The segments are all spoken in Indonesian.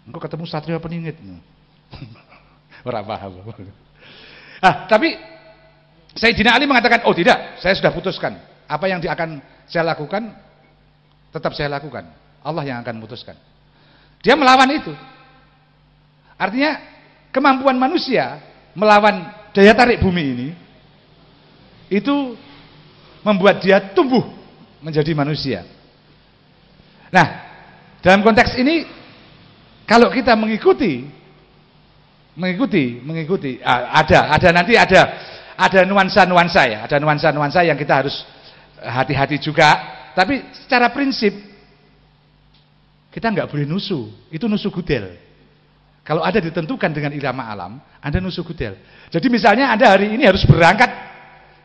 Engko ketemu satria peningit. Ora paham. Tapi Sayyidina Ali mengatakan, oh tidak, saya sudah putuskan. Apa yang akan saya lakukan, tetap saya lakukan. Allah yang akan memutuskan. Dia melawan itu. Artinya kemampuan manusia melawan daya tarik bumi ini, itu membuat dia tumbuh menjadi manusia. Nah, dalam konteks ini, kalau kita mengikuti, ada nuansa-nuansa ya, ada nuansa-nuansa yang kita harus hati-hati juga. Tapi secara prinsip kita nggak boleh nusu, itu nusu gudel. Kalau ada ditentukan dengan irama alam, Anda nusu gudel. Jadi misalnya Anda hari ini harus berangkat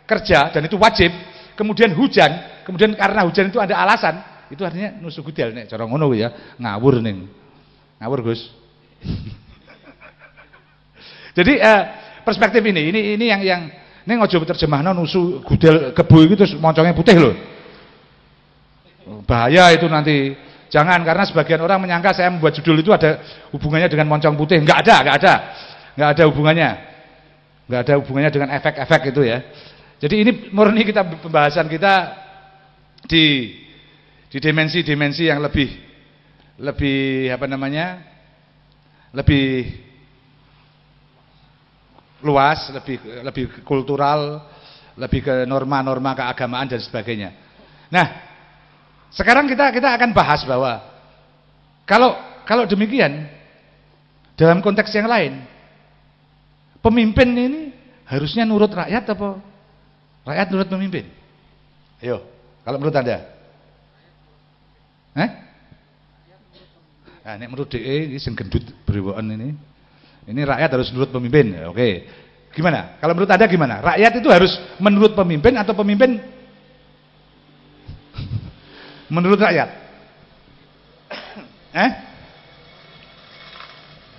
kerja dan itu wajib, kemudian hujan, kemudian karena hujan itu ada alasan, itu artinya nusu gudel nek cara ngono ya, ngawur ning. Ngawur, Gus. Jadi perspektif ini yang ning aja terjemahno nusu gudel kebo iki terus moncongnya putih loh. Bahaya itu nanti. Jangan, karena sebagian orang menyangka saya membuat judul itu ada hubungannya dengan moncong putih. Enggak ada hubungannya. Enggak ada hubungannya dengan efek-efek itu ya. Jadi ini murni pembahasan kita di dimensi-dimensi yang lebih lebih luas, lebih kultural, lebih ke norma-norma keagamaan dan sebagainya. Nah, sekarang kita akan bahas bahwa kalau demikian dalam konteks yang lain, pemimpin ini harusnya nurut rakyat apa rakyat nurut pemimpin? Ayo, kalau menurut Anda? Nah, ini menurut DE ini sing gendut beriwaan ini rakyat harus nurut pemimpin. Oke. Gimana? Kalau menurut Anda gimana? Rakyat itu harus menurut pemimpin atau pemimpin menurut rakyat?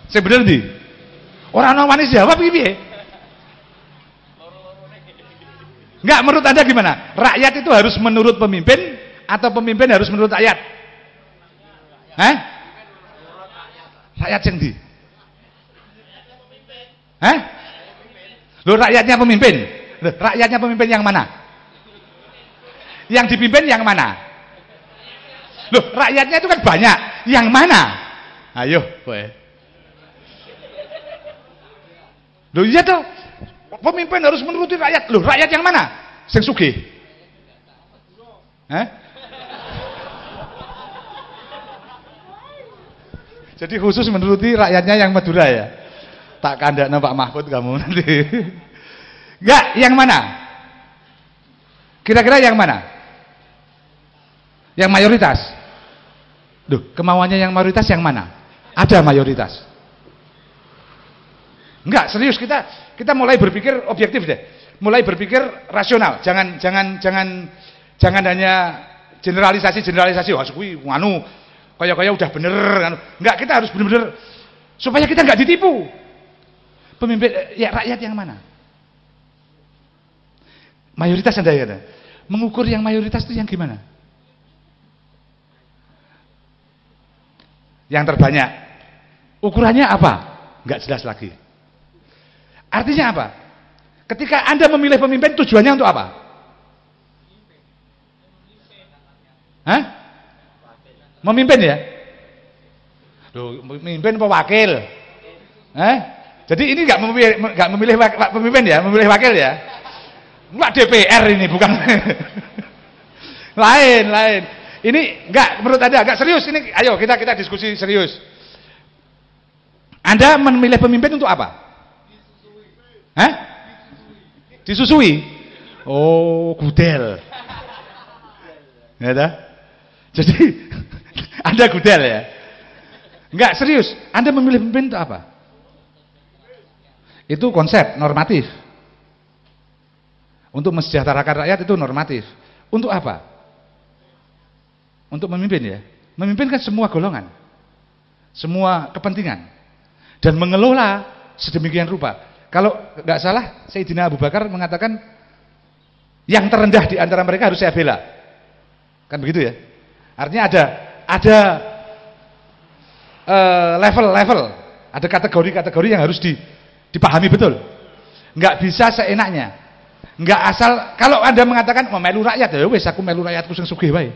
Saya bener di orang wani jawab piye? Enggak, menurut Anda gimana? Rakyat itu harus menurut pemimpin atau pemimpin harus menurut rakyat? Rakyat yang di? Loh, rakyatnya pemimpin. Loh, rakyatnya pemimpin yang mana? Yang dipimpin yang mana? Loh, rakyatnya itu kan banyak. Yang mana? Ayo, boy. Loh, iya toh. Pemimpin harus menuruti rakyat. Loh, rakyat yang mana? Sing sugih. Jadi khusus menuruti rakyatnya yang Madura ya. Tak kandakna Pak Mahfud kamu nanti. Enggak, yang mana? Kira-kira yang mana? Yang mayoritas. Duh, kemauannya yang mayoritas yang mana? Ada mayoritas. Enggak, serius kita mulai berpikir objektif deh. Mulai berpikir rasional. Jangan hanya generalisasi. Wah, kuwi nganu kaya udah bener kan. Enggak, kita harus bener-bener supaya kita enggak ditipu. Pemimpin ya rakyat yang mana? Mayoritas Anda ya. Mengukur yang mayoritas itu yang gimana? Yang terbanyak. Ukurannya apa? Enggak jelas lagi. Artinya apa? Ketika Anda memilih pemimpin, tujuannya untuk apa? Memimpin ya? Loh, memimpin apa wakil? Jadi ini enggak memilih pemimpin ya, memilih wakil ya? Enggak DPR ini, bukan. lain. Ini enggak, menurut Anda agak serius ini. Ayo kita diskusi serius. Anda memilih pemimpin untuk apa? Disusui. Oh, gudel. Ya dah. Jadi Anda gudel ya? Enggak, serius. Anda memilih pemimpin untuk apa? Itu konsep normatif. Untuk mensejahterakan rakyat itu normatif. Untuk apa? Untuk memimpin ya. Memimpin kan semua golongan. Semua kepentingan. Dan mengelola sedemikian rupa. Kalau enggak salah, Sayyidina Abu Bakar mengatakan yang terendah di antara mereka harus saya bela. Kan begitu ya? Artinya ada level-level, ada kategori-kategori yang harus dipahami betul. Nggak bisa seenaknya. Nggak asal, kalau Anda mengatakan mau melu rakyat, ya wes aku melu rakyatku sing sugih wae.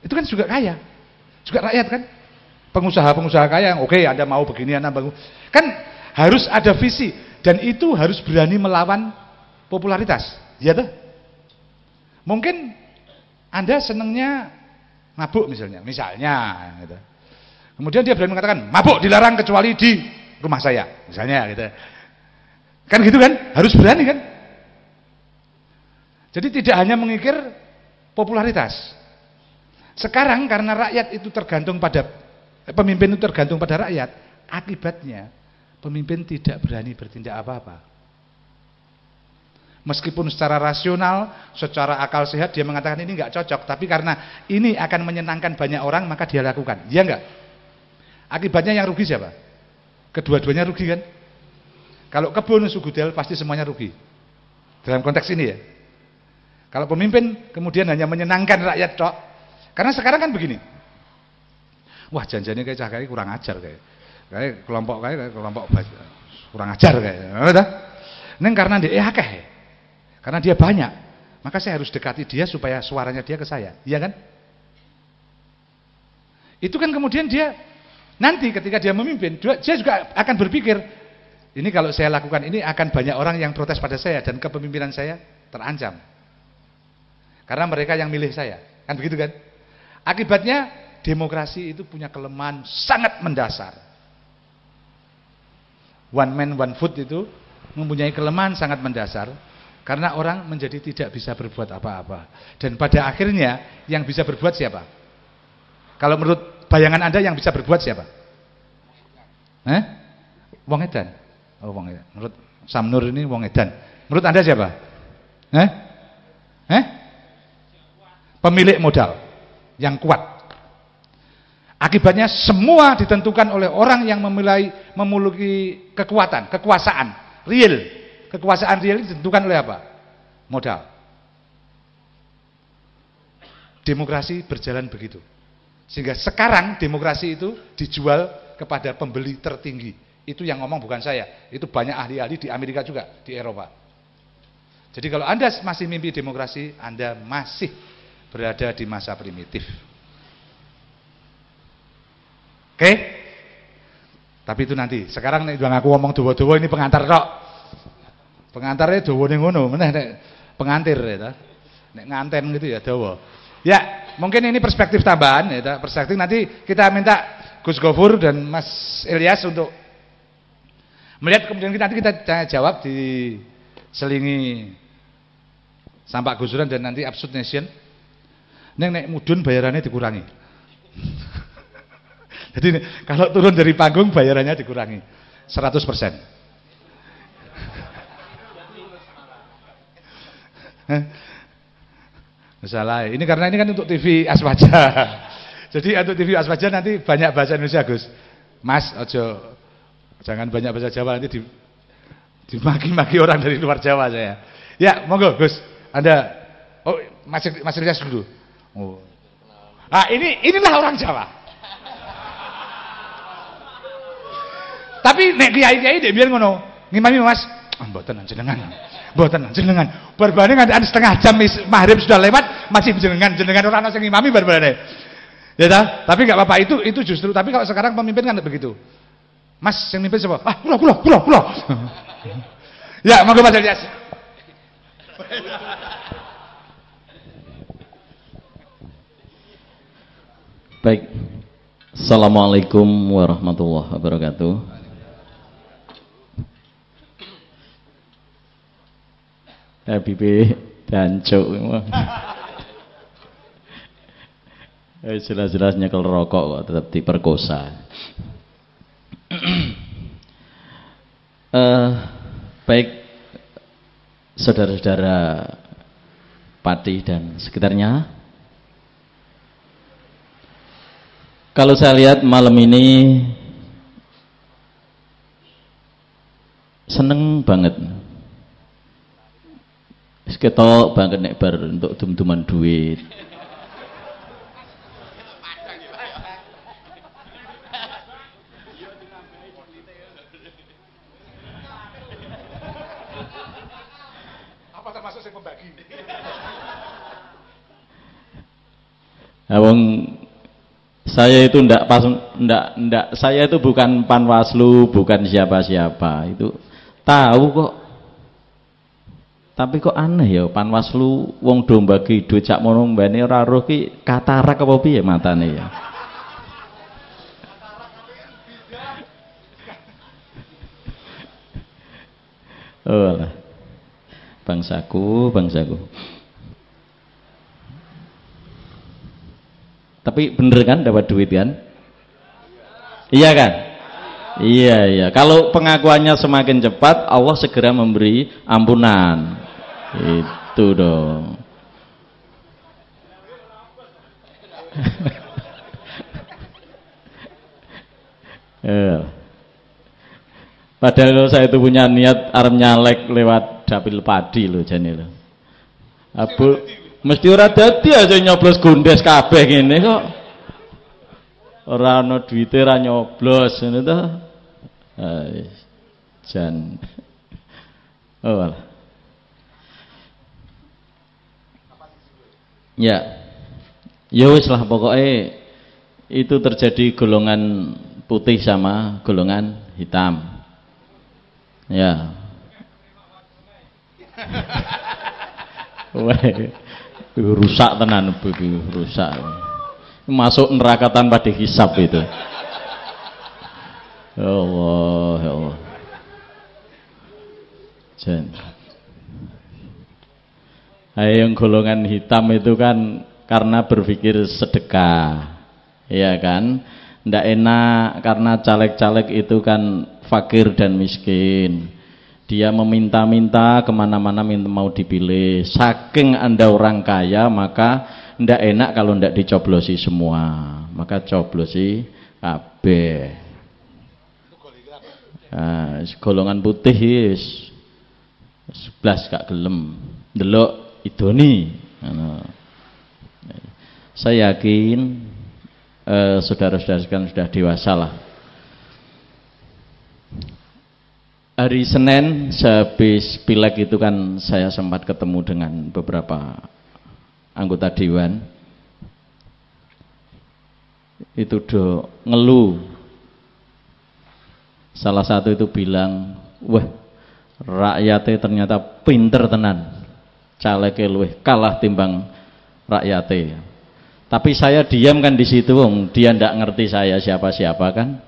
Itu kan juga kaya. Juga rakyat kan? Pengusaha-pengusaha kaya yang oke, Anda mau begini, Anda bangun. Kan harus ada visi dan itu harus berani melawan popularitas. Ya tuh? Mungkin Anda senengnya mabuk misalnya gitu. Kemudian dia berani mengatakan mabuk dilarang kecuali di rumah saya misalnya gitu. Kan gitu kan? Harus berani kan? Jadi tidak hanya mengikir popularitas. Sekarang karena rakyat itu tergantung pada pemimpin itu tergantung pada rakyat, akibatnya pemimpin tidak berani bertindak apa-apa. Meskipun secara rasional, secara akal sehat dia mengatakan ini nggak cocok, tapi karena ini akan menyenangkan banyak orang maka dia lakukan. Iya enggak? Akibatnya yang rugi siapa? Kedua-duanya rugi kan? Kalau kebun sugudel pasti semuanya rugi. Dalam konteks ini ya. Kalau pemimpin kemudian hanya menyenangkan rakyat tok. Karena sekarang kan begini. Wah, janjinya kayak cah kayak kurang ajar kayak kelompok kurang ajar kayak. Neng karena dia akeh. Karena dia banyak, maka saya harus dekati dia supaya suaranya dia ke saya, iya kan? Itu kan kemudian dia nanti ketika dia memimpin, dia juga akan berpikir, ini kalau saya lakukan ini akan banyak orang yang protes pada saya dan kepemimpinan saya terancam. Karena mereka yang milih saya, kan begitu kan? Akibatnya demokrasi itu punya kelemahan sangat mendasar. One man one vote itu mempunyai kelemahan sangat mendasar. Karena orang menjadi tidak bisa berbuat apa-apa. Dan pada akhirnya yang bisa berbuat siapa? Kalau menurut bayangan Anda yang bisa berbuat siapa? Wong edan. Oh, wong edan. Menurut Samnur ini wong edan. Menurut Anda siapa? Pemilik modal yang kuat. Akibatnya semua ditentukan oleh orang yang memiliki kekuasaan real. Kekuasaan real ditentukan oleh apa? Modal. Demokrasi berjalan begitu. Sehingga sekarang demokrasi itu dijual kepada pembeli tertinggi. Itu yang ngomong bukan saya. Itu banyak ahli-ahli di Amerika juga, di Eropa. Jadi kalau Anda masih mimpi demokrasi, Anda masih berada di masa primitif. Oke? Tapi itu nanti. Sekarang nek aku ngomong dawa-dawa ini pengantar tok. Pengantarnya dawane ngono, meneh nek pengantir ya, nek nganten gitu ya dawa. Ya, mungkin ini perspektif tambahan ya, perspektif nanti kita minta Gus Gofur dan Mas Ilyas untuk melihat kemudian nanti kita tanya jawab di selingi Sampak Gusuran dan nanti Absurd Nation. Nek mudun bayarannya dikurangi. Jadi kalau turun dari panggung bayarannya dikurangi 100%. Salah. Ini karena ini kan untuk TV Aswaja. Jadi untuk TV Aswaja nanti banyak bahasa Indonesia, Gus. Mas, jangan banyak bahasa Jawa nanti dimaki-maki orang dari luar Jawa saya. Ya, monggo, Gus. Anda Mas Ilyas dulu. Oh. Ah, inilah orang Jawa. Tapi nek kiai-kiai dek biyen ngono. Ngimami Mas, mboten jenengan. Berbanding ada setengah jam maghrib sudah lewat masih jenengan orang sing ngimami berbanding. Ya ta? Tapi enggak apa-apa itu justru tapi kalau sekarang pemimpin kan begitu. Mas yang mimpin siapa? Ah, kula. Ya, monggo Mas Ilyas. Baik. Assalamualaikum warahmatullahi wabarakatuh. Habibie dancuk. Jelas-jelas nyekel rokok kok tetap diperkosa. Baik saudara-saudara Pati dan sekitarnya. Kalau saya lihat malam ini seneng banget. Ketok banget nek bar untuk dum-duman duit. Wong saya itu saya itu bukan Panwaslu, bukan siapa-siapa. Itu tahu kok. Tapi kok aneh ya Panwaslu wong do bagi duit cak mono mbane ora roh ki katarak apa piye matane ya. Oh lah. Bangsaku. Tapi bener kan dapat duit kan? Iya kan? Iya. Kalau pengakuannya semakin cepat, Allah segera memberi ampunan. Itu dong. Padahal saya itu punya niat arep nyalek lewat dapil padi loh jane lho. Abu mesti ora dadi aja nyoblos gondes kabeh ngene kok. Ora ana duwite ra nyoblos ngono to. Jan. Oh. Alah. Ya. Ya wis lah pokoknya itu terjadi golongan putih sama golongan hitam. Ya. Wah, rusak tenan begitu, rusak. Masuk neraka tanpa dihisap itu. Ya Allah. Jen. Yang golongan hitam itu kan karena berpikir sedekah, ya kan? Ndak enak karena caleg-caleg itu kan fakir dan miskin. Dia meminta-minta kemana-mana mau dipilih. Saking Anda orang kaya maka ndak enak kalau ndak dicoblosi semua. Maka coblosi kabeh. Golongan putih is 11 gak gelem. Delok idoni. Saya yakin saudara-saudara sekalian sudah dewasa lah. Hari Senin sehabis pileg itu kan saya sempat ketemu dengan beberapa anggota dewan. Itu do ngeluh. Salah satu itu bilang, wah rakyatnya ternyata pinter tenan. Calegnya luwih kalah timbang rakyatnya. Tapi saya diam kan di situ, dia ndak ngerti saya siapa-siapa kan.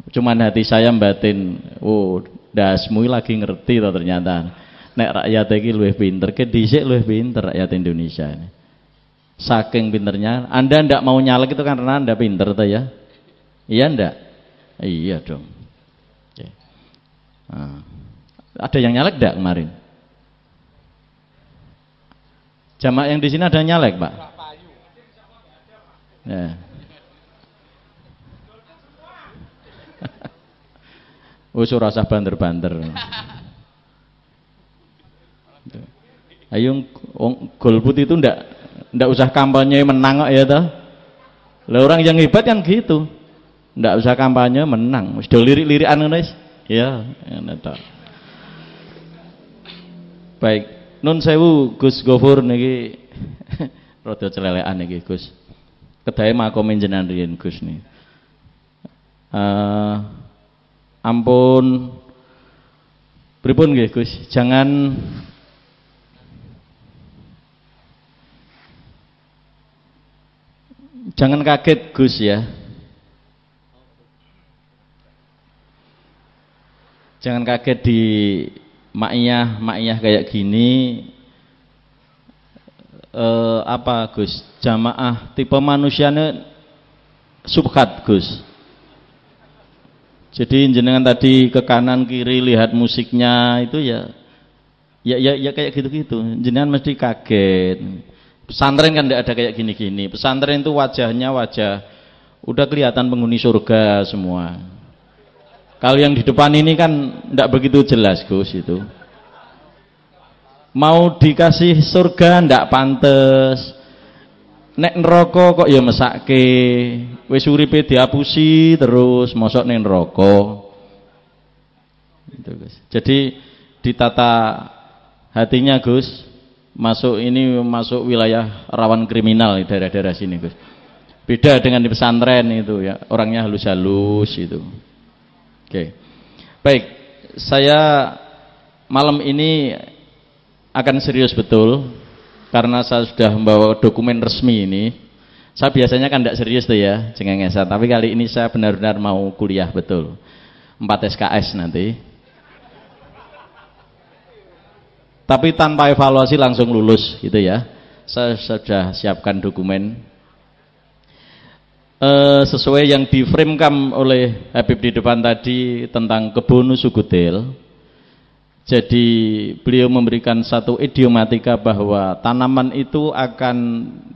Cuman hati saya batin, oh dasmu lagi ngerti toh ternyata. Nek rakyat iki luwih pinter, ke dhisik luwih pinter rakyat Indonesia ini. Saking pinternya, Anda ndak mau nyalek itu karena Anda pinter toh ya? Iya ndak? Iya dong. Oke. Nah, ada yang nyalek ndak kemarin? Jamaah yang di sini ada yang nyalek, Pak? Ya. Wis ora usah banter-banter. Ayo golput itu ndak usah kampanye menang kok ya toh. Lah orang yang hebat kan gitu. Ndak usah kampanye menang, wis do lirik-lirikan ngono wis. Ya, ngono to. Baik, nun sewu Gus Gofur niki rada celelekan niki Gus. Kedahe makome jenengan riyen Gus niki. Ampun pripun nggih Gus, jangan kaget Gus ya. Jangan kaget di maiyah kayak gini. Apa Gus? Jamaah tipe manusianya subhat Gus. Jadi jenengan tadi ke kanan kiri lihat musiknya itu ya kayak gitu-gitu. Jenengan mesti kaget. Pesantren kan tidak ada kayak gini-gini. Pesantren itu wajahnya wajah udah kelihatan penghuni surga semua. Kalau yang di depan ini kan tidak begitu jelas Gus itu. Mau dikasih surga ndak pantes. Nek neraka kok ya mesake. Wis uripe diapusi terus mosok ning neraka. Gitu, Gus. Jadi ditata hatinya Gus, masuk wilayah rawan kriminal di daerah-daerah sini, Gus. Beda dengan di pesantren itu ya, orangnya halus-halus itu. Oke. Baik, saya malam ini akan serius betul karena saya sudah membawa dokumen resmi ini. Saya biasanya kan tidak serius tuh ya, cengengesan, tapi kali ini saya benar-benar mau kuliah betul. 4 SKS nanti. Tapi tanpa evaluasi langsung lulus gitu ya. Saya sudah siapkan dokumen sesuai yang di-frame-kan oleh Habib di depan tadi tentang kebun Sugudel. Jadi beliau memberikan satu idiomatika bahwa tanaman itu akan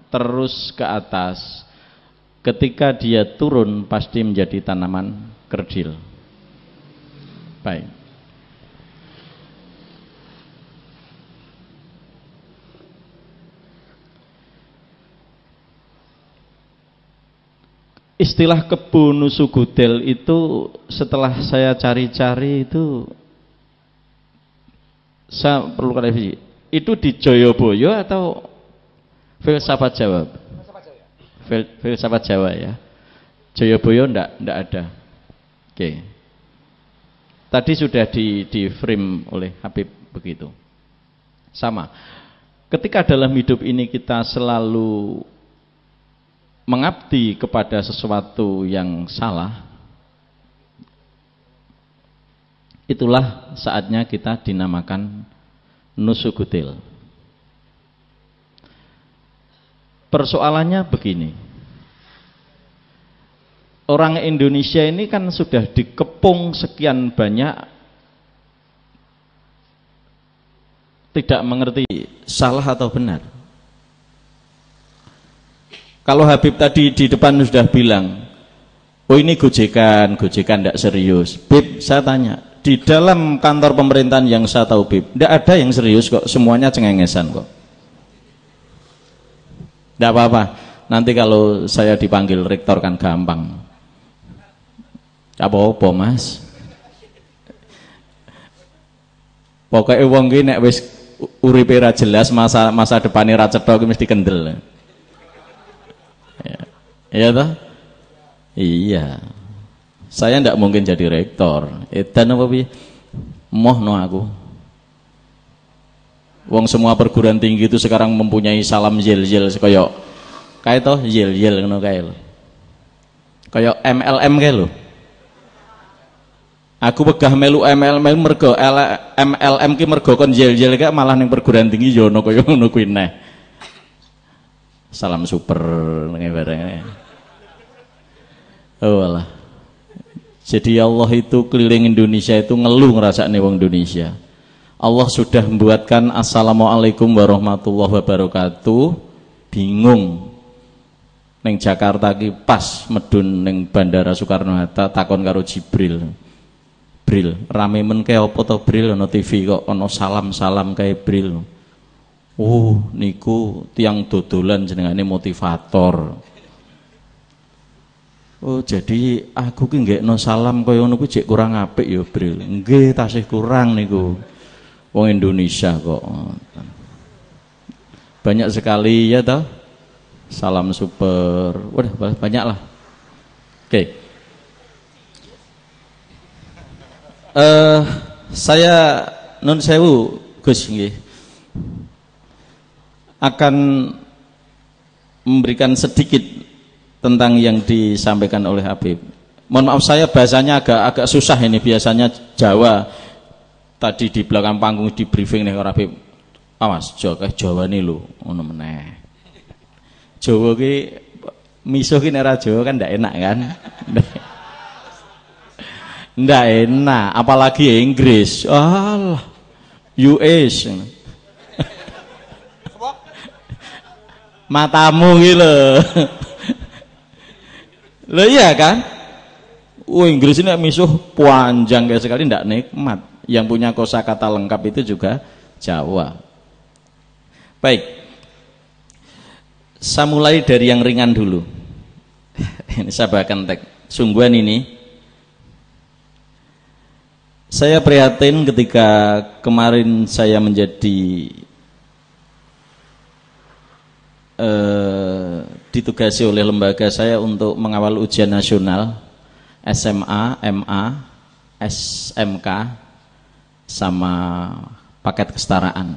terus ke atas. Ketika dia turun pasti menjadi tanaman kerdil. Baik. Istilah kebun Sugudel itu setelah saya cari-cari itu saya perlu klarifikasi. Itu di Joyoboyo atau filsafat Jawa? Filsafat Jawa ya. Joyoboyo enggak ada. Oke. Tadi sudah di frame oleh Habib begitu. Sama. Ketika dalam hidup ini kita selalu mengabdi kepada sesuatu yang salah, itulah saatnya kita dinamakan nusugudil. Persoalannya begini, orang Indonesia ini kan sudah dikepung sekian banyak tidak mengerti salah atau benar. Kalau Habib tadi di depan sudah bilang, oh ini gojekan tidak serius. Bib, saya tanya, di dalam kantor pemerintahan yang saya tahu Bib, tidak ada yang serius kok, semuanya cengengesan kok. Tidak apa-apa, nanti kalau saya dipanggil rektor kan gampang. Apa-apa Mas. Pokoknya wong ki nek wis uripe ra jelas, masa depane ra cetha ki mesti kendel. Iya toh? Iya. Saya ndak mungkin jadi rektor. Edan apa piye? Mohno aku. Wong semua perguruan tinggi itu sekarang mempunyai salam yel-yel kaya kae toh yel-yel ngono kae lho. Kaya MLM kae lho. Aku wegah melu MLM mergo MLM ki mergo kon yel-yel kae malah ning perguruan tinggi ya ono kaya ngono kuwi neh. Salam super ngene bareng. Oh Allah. Jadi Allah itu keliling Indonesia itu ngeluh ngerasakne wong Indonesia. Allah sudah membuatkan assalamualaikum warahmatullahi wabarakatuh bingung. Neng Jakarta ki pas medun neng Bandara Soekarno-Hatta takon karo Jibril. Bril, rame men kae apa to Bril ana TV kok ana salam-salam kae Bril. Oh, niku tiang dodolan jenengane motivator. Oh, jadi aku ki nggekno salam kaya ngono ku jek kurang apik ya, Bril. Nggih, tasih kurang niku. Wong Indonesia kok. Banyak sekali ya toh. Salam super. Waduh, banyak lah. Oke. Saya nun sewu Gus nggih. Akan memberikan sedikit tentang yang disampaikan oleh Habib. Mohon maaf saya bahasanya agak susah ini, biasanya Jawa. Tadi di belakang panggung di briefing nih Habib. Awas, Jawa nih lho, ngono meneh. Jawa ki misuh ki nek Jawa kan ndak enak kan? Ndak enak, apalagi Inggris. Allah. US. Matamu ki lho. Loh iya kan? Inggris ini misuh panjang kayak sekali ndak nikmat. Yang punya kosakata lengkap itu juga Jawa. Baik. Saya mulai dari yang ringan dulu. Ini saya bawakan teks. Sungguhan ini. Saya prihatin ketika kemarin saya menjadi ditugasi oleh lembaga saya untuk mengawal ujian nasional SMA, MA, SMK sama paket kesetaraan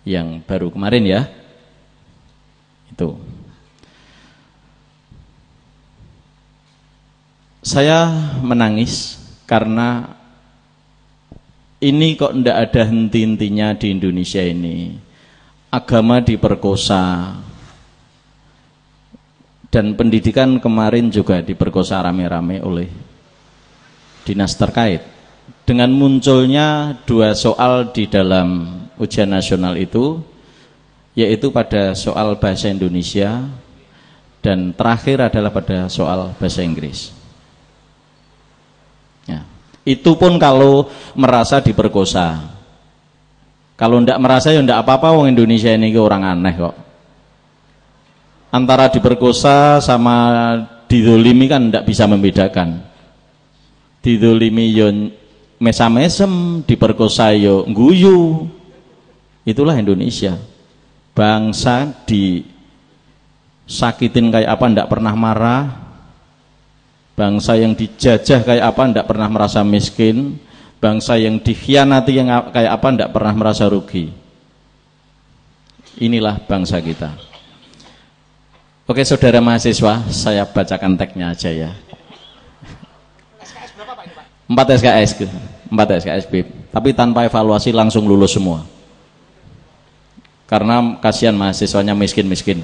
yang baru kemarin ya. Itu. Saya menangis karena ini kok ndak ada henti-hentinya di Indonesia ini. Agama diperkosa. Dan pendidikan kemarin juga diperkosa rame-rame oleh dinas terkait. Dengan munculnya dua soal di dalam ujian nasional itu, yaitu pada soal bahasa Indonesia dan terakhir adalah pada soal bahasa Inggris. Ya. Itu pun kalau merasa diperkosa. Kalau ndak merasa ya ndak apa-apa, wong Indonesia ini orang aneh kok. Antara diperkosa sama didolimi kan ndak bisa membedakan. Didolimi yo mesam-mesem, diperkosa yo guyu. Itulah Indonesia. Bangsa disakitin kayak apa ndak pernah marah. Bangsa yang dijajah kayak apa ndak pernah merasa miskin. Bangsa yang dikhianati yang kayak apa ndak pernah merasa rugi. Inilah bangsa kita. Oke, saudara mahasiswa, saya bacakan teksnya aja ya. SKS berapa Pak ini Pak? 4 SKS, 4 SKS B. Tapi tanpa evaluasi langsung lulus semua. Karena kasihan mahasiswanya miskin-miskin.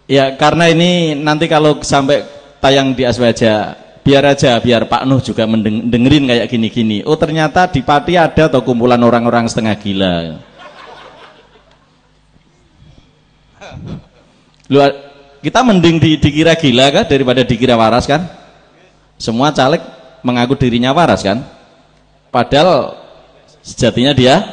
Ya, karena ini nanti kalau sampai tayang di Aswaja, biar Pak Nuh juga dengerin kayak gini-gini. Oh, ternyata di Pati ada atau kumpulan orang-orang setengah gila. Lu, kita mending dikira gila kan daripada dikira waras kan? Semua caleg mengaku dirinya waras kan? Padahal sejatinya dia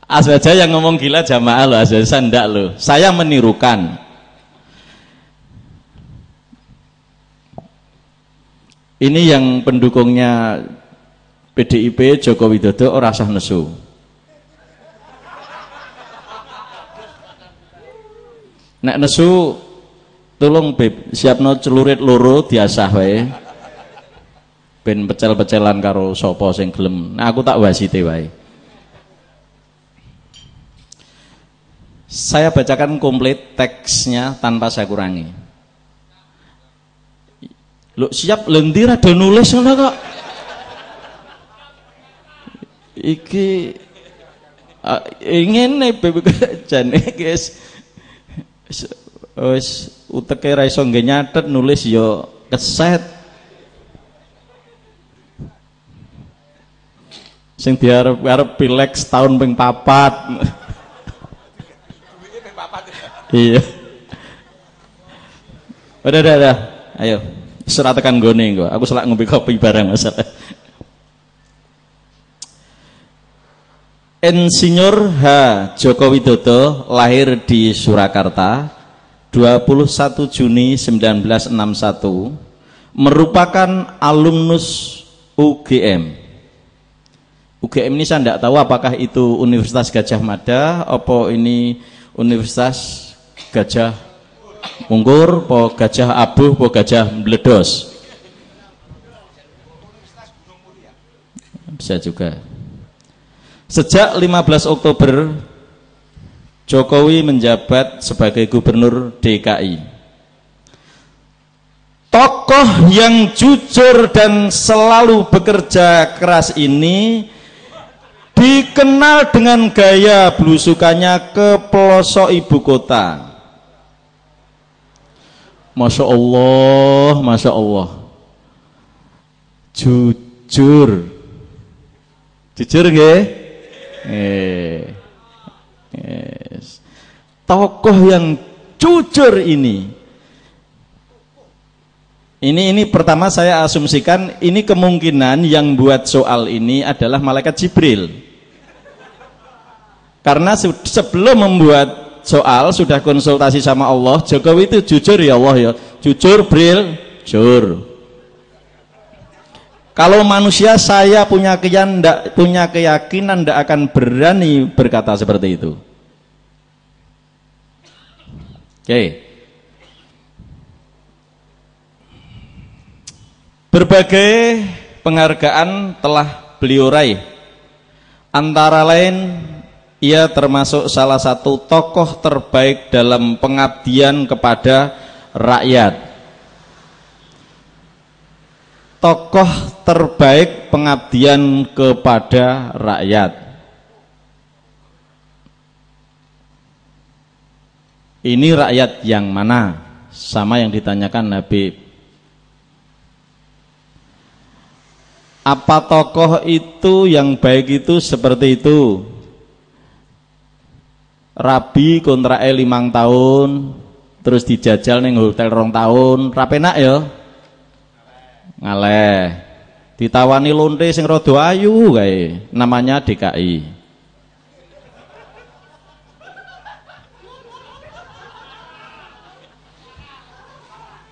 Aswaja yang ngomong gila jamaah loh, Aswaja ndak loh. Saya menirukan. Ini yang pendukungnya PDIP Joko Widodo ora sah nesu. Nek nesu tolong beb siapno celurit loro diasah wae. Ben pecel-pecelan karo sapa sing gelem. Nah, aku tak wasite wae. Saya bacakan komplit teksnya tanpa saya kurangi. Loh, siap lendir ada nulis ngono kok. Iki ingin beb jane guys. Wis uteke ra iso nggih nyatet nulis ya keset. Sing diarep pilek setahun ping 4. Iya. Udah. Ayo. Surat tekan gone kok. Aku selak ngombe kopi bareng masalah. Insinyur H. Joko Widodo lahir di Surakarta 21 Juni 1961, merupakan alumnus UGM. UGM ini saya tidak tahu apakah itu Universitas Gajah Mada, apa ini Universitas Gajah Mungkur, apa Gajah Abuh, apa Gajah Bledos. Bisa juga. Sejak 15 Oktober Jokowi menjabat sebagai gubernur DKI. Tokoh yang jujur dan selalu bekerja keras ini dikenal dengan gaya belusukannya ke pelosok ibu kota. Masya Allah. Jujur nggih? Yes. Tokoh yang jujur ini pertama saya asumsikan ini kemungkinan yang buat soal ini adalah malaikat Jibril, karena sebelum membuat soal sudah konsultasi sama Allah. Jokowi itu jujur ya Allah ya, jujur Bril, jujur. Kalau manusia saya punya keyakinan tidak akan berani berkata seperti itu. Oke. Berbagai penghargaan telah beliau raih. Antara lain ia termasuk salah satu tokoh terbaik dalam pengabdian kepada rakyat. Tokoh terbaik pengabdian kepada rakyat. Ini rakyat yang mana? Sama yang ditanyakan Habib. Apa tokoh itu yang baik itu seperti itu? Rabi kontraknya 5 tahun, terus dijajal ning hotel 2 tahun, rapenak ya? Ngaleh. Ditawani lonte sing rada ayu kae, namanya DKI.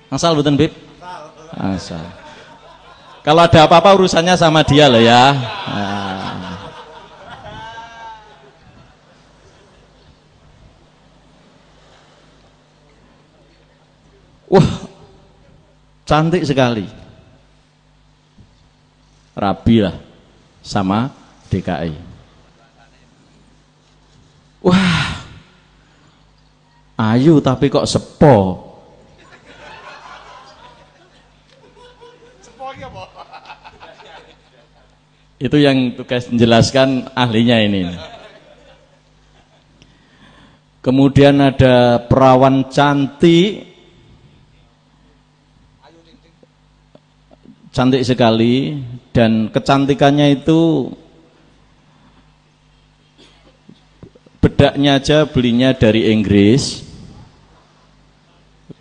Asal betul Bib? Asal. Kalau ada apa-apa urusannya sama dia loh ya. Nah. Wah, cantik sekali. Rabi lah sama DKI. Wah, ayu tapi kok sepo. Itu yang tugas menjelaskan ahlinya ini. Kemudian ada perawan cantik, cantik sekali, dan kecantikannya itu bedaknya aja belinya dari Inggris,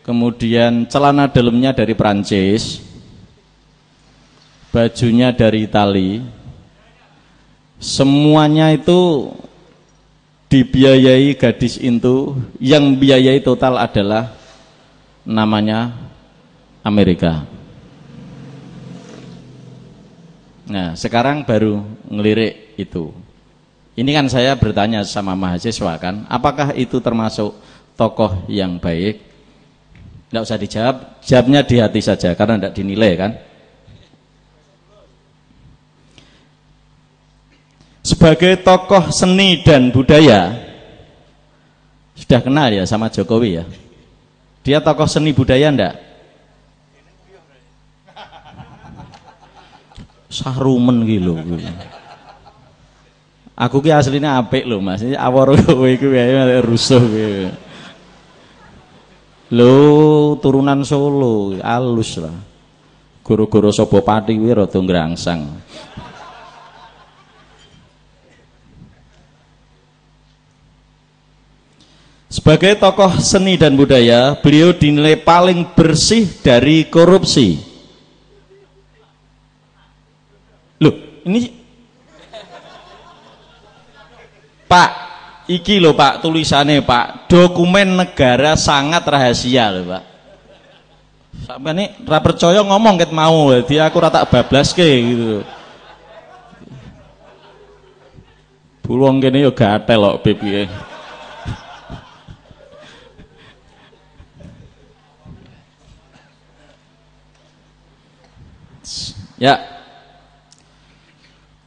kemudian celana dalamnya dari Perancis, bajunya dari Itali, semuanya itu dibiayai gadis itu. Yang biayai total adalah namanya Amerika. Nah, sekarang baru ngelirik itu. Ini kan saya bertanya sama mahasiswa kan, apakah itu termasuk tokoh yang baik? Tidak usah dijawab, jawabnya di hati saja karena tidak dinilai kan. Sebagai tokoh seni dan budaya, sudah kenal ya sama Jokowi ya? Dia tokoh seni budaya enggak? Sahrumen gitu. Aku ki aslinya apik lho Mas. Awor kowe iku wae rusuh kowe. Lho, turunan Solo, alus lah. Guru-guru Sobopati kuwi rada ngrangsang. Sebagai tokoh seni dan budaya, beliau dinilai paling bersih dari korupsi. Loh, ini Pak, iki loh Pak tulisannya Pak, dokumen negara sangat rahasia loh Pak. Sampai ini ra percaya ngomong ket mau, jadi aku rata bablas ke gitu. Bulung kene yo gatel kok pipi. Ya,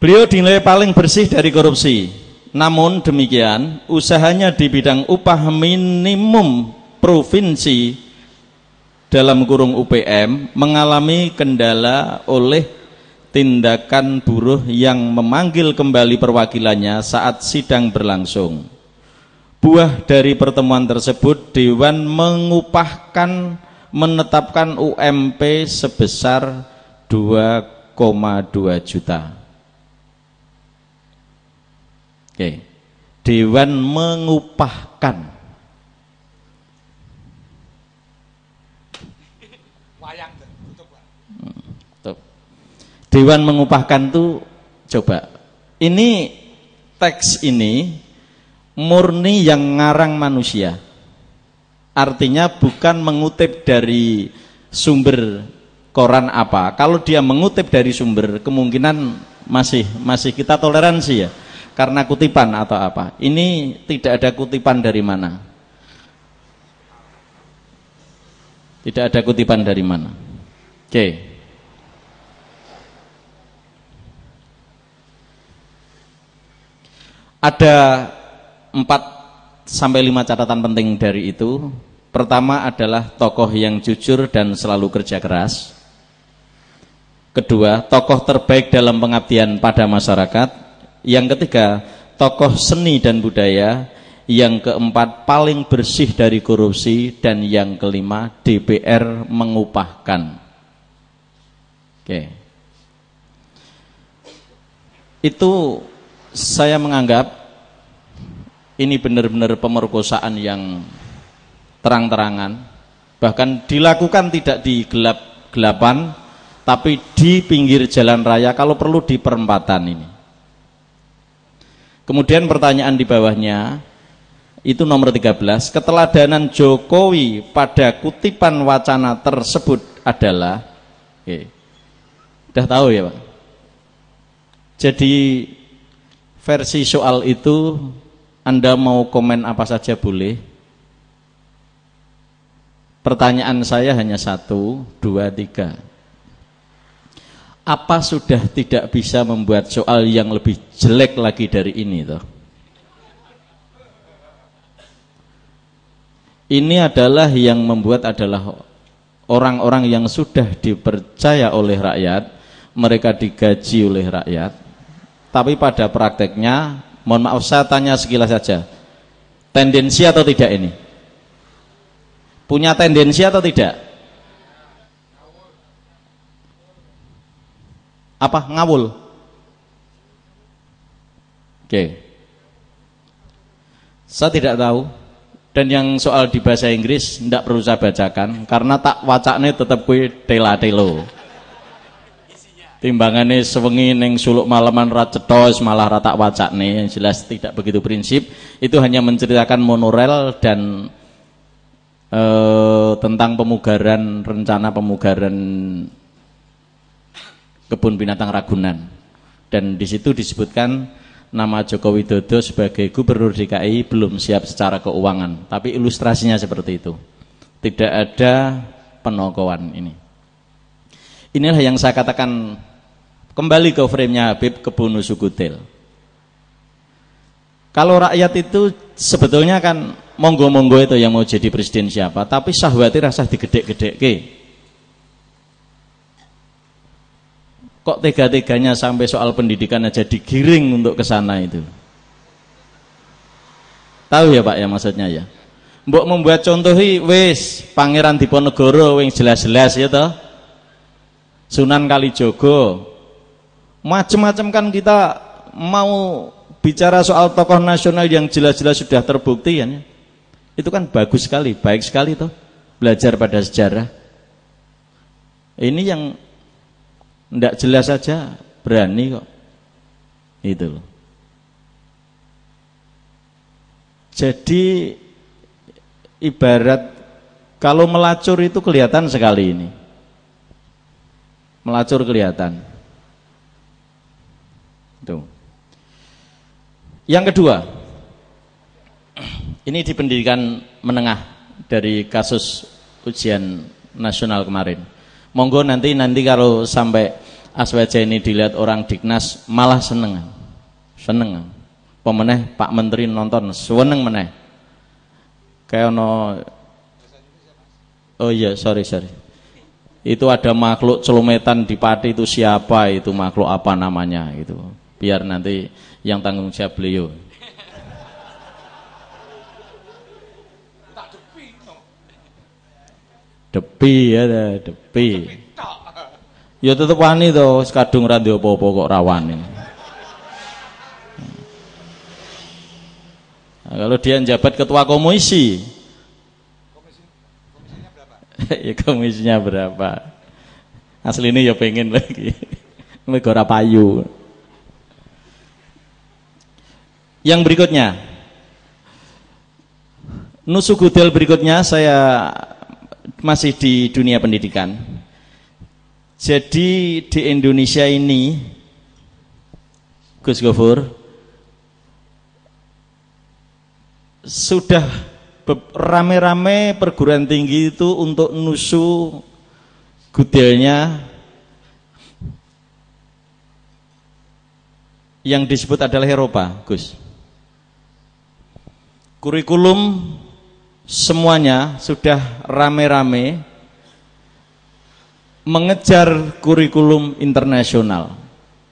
beliau dinilai paling bersih dari korupsi. Namun demikian, usahanya di bidang upah minimum provinsi dalam kurung UPM mengalami kendala oleh tindakan buruh yang memanggil kembali perwakilannya saat sidang berlangsung. Buah dari pertemuan tersebut, Dewan menetapkan UMP sebesar 2,2 juta. Oke. Dewan mengupahkan. Dewan mengupahkan tuh coba. Ini teks ini murni yang ngarang manusia. Artinya bukan mengutip dari sumber koran apa. Kalau dia mengutip dari sumber, kemungkinan masih kita toleransi ya, karena kutipan atau apa. Ini tidak ada kutipan dari mana. Tidak ada kutipan dari mana. Oke. Ada 4 sampai 5 catatan penting dari itu. Pertama adalah tokoh yang jujur dan selalu kerja keras. Kedua, tokoh terbaik dalam pengabdian pada masyarakat. Yang ketiga, tokoh seni dan budaya. Yang keempat, paling bersih dari korupsi. Dan yang kelima, DPR mengupahkan. Oke. Itu saya menganggap ini benar-benar pemerkosaan yang terang-terangan, bahkan dilakukan tidak di gelap-gelapan, tapi di pinggir jalan raya, kalau perlu di perempatan ini. Kemudian pertanyaan di bawahnya, itu nomor 13, keteladanan Jokowi pada kutipan wacana tersebut adalah, udah tahu ya Pak? Jadi versi soal itu Anda mau komen apa saja boleh. Pertanyaan saya hanya 1, 2, 3. Apa sudah tidak bisa membuat soal yang lebih jelek lagi dari ini toh? Ini adalah yang membuat adalah orang-orang yang sudah dipercaya oleh rakyat, mereka digaji oleh rakyat, tapi pada prakteknya, mohon maaf saya tanya sekilas saja, tendensi atau tidak ini? Punya tendensi atau tidak? Apa? Ngawul? Oke. Saya tidak tahu. Dan yang soal di bahasa Inggris tidak perlu saya bacakan, karena tak wacane tetap kue tela-telo. Timbangannya sewengi neng suluk malaman racetos malah rata wacane, yang jelas tidak begitu prinsip. Itu hanya menceritakan monorail dan tentang pemugaran, rencana pemugaran kebun binatang Ragunan, dan di situ disebutkan nama Joko Widodo sebagai gubernur DKI belum siap secara keuangan, tapi ilustrasinya seperti itu, tidak ada penokohan ini. Inilah yang saya katakan, kembali ke frame-nya Habib Kebun Sukutil. Kalau rakyat itu sebetulnya kan monggo-monggo itu yang mau jadi presiden siapa, tapi syahwati rasa digedek-gedek. Kok tega-teganya sampai soal pendidikan aja digiring untuk ke sana itu. Tahu ya Pak ya maksudnya ya. Mbok membuat contohi wis Pangeran Diponegoro yang jelas-jelas ya toh. Sunan Kalijogo. Macam-macam kan kita mau bicara soal tokoh nasional yang jelas-jelas sudah terbukti ya. Itu kan bagus sekali, baik sekali toh. Belajar pada sejarah. Ini yang tidak jelas saja berani kok. Itu loh. Jadi ibarat kalau melacur itu kelihatan sekali ini. Melacur kelihatan. Tuh. Yang kedua, ini di pendidikan menengah dari kasus ujian nasional kemarin. Monggo nanti kalau sampai ASWJ ini dilihat orang Dignas malah seneng. Pemeneh Pak Menteri nonton seneng meneh. Kayak oh iya sorry. Itu ada makhluk celumetan di Pati itu siapa itu makhluk apa namanya gitu. Biar nanti yang tanggung jawab beliau. Depi ya, depi. Ya tetep wani to, kadung ra ndek apa-apa kok rawani. Nah, kalau dia jabat ketua komisi. Komisinya berapa? Ya komisinya berapa? Aslinya ya pengen lagi. Mergo ora payu. Yang berikutnya. Nusuk Gudel berikutnya saya masih di dunia pendidikan. Jadi di Indonesia ini, Gus Gofur, sudah rame-rame perguruan tinggi itu untuk nusu gudelnya yang disebut adalah Eropa, Gus. Kurikulum semuanya sudah rame-rame mengejar kurikulum internasional.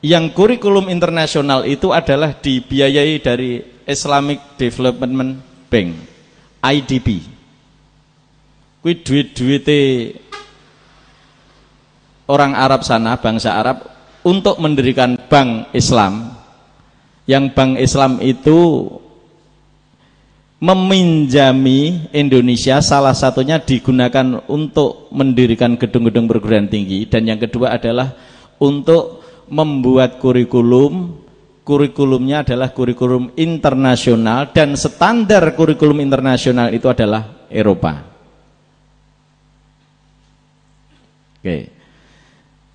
Yang kurikulum internasional itu adalah dibiayai dari Islamic Development Bank, IDB. Kuwi duit-duite orang Arab sana, bangsa Arab, untuk mendirikan bank Islam. Yang bank Islam itu meminjami Indonesia, salah satunya digunakan untuk mendirikan gedung-gedung perguruan tinggi, dan yang kedua adalah untuk membuat kurikulumnya adalah kurikulum internasional, dan standar kurikulum internasional itu adalah Eropa. Oke.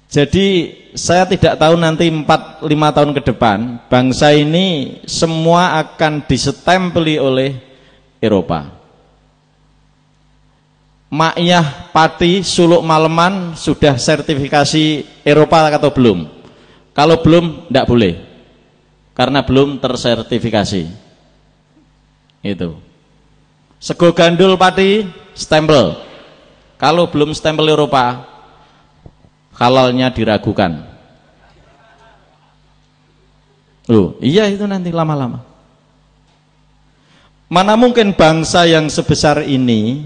Jadi saya tidak tahu nanti 4-5 tahun ke depan bangsa ini semua akan disestempeli oleh Eropa. Makyah Pati Suluk Maleman sudah sertifikasi Eropa atau belum? Kalau belum, tidak boleh, karena belum tersertifikasi. Itu. Sego Gandul Pati stempel. Kalau belum stempel Eropa, halalnya diragukan. Loh, iya itu nanti lama-lama. Mana mungkin bangsa yang sebesar ini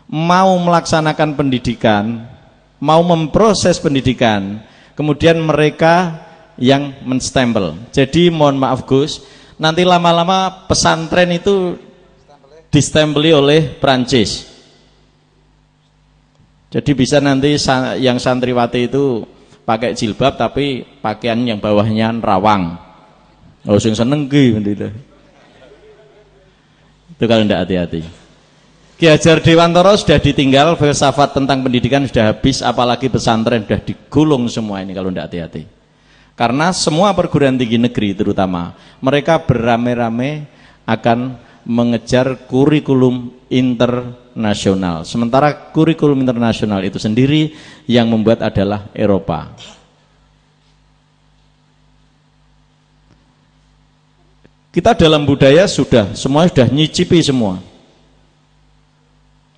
mau melaksanakan pendidikan, mau memproses pendidikan, kemudian mereka yang menstempel. Jadi mohon maaf Gus, nanti lama-lama pesantren itu distempeli oleh Prancis. Jadi bisa nanti yang santriwati itu pakai jilbab tapi pakaian yang bawahnya rawang. Oh sing seneng ki gitu. Itu kalau tidak hati-hati. Ki Hajar Dewantara sudah ditinggal, filsafat tentang pendidikan sudah habis, apalagi pesantren sudah digulung semua ini kalau tidak hati-hati. Karena semua perguruan tinggi negeri terutama, mereka beramai-ramai akan mengejar kurikulum internasional. Sementara kurikulum internasional itu sendiri yang membuat adalah Eropa. Kita dalam budaya semua sudah nyicipi semua.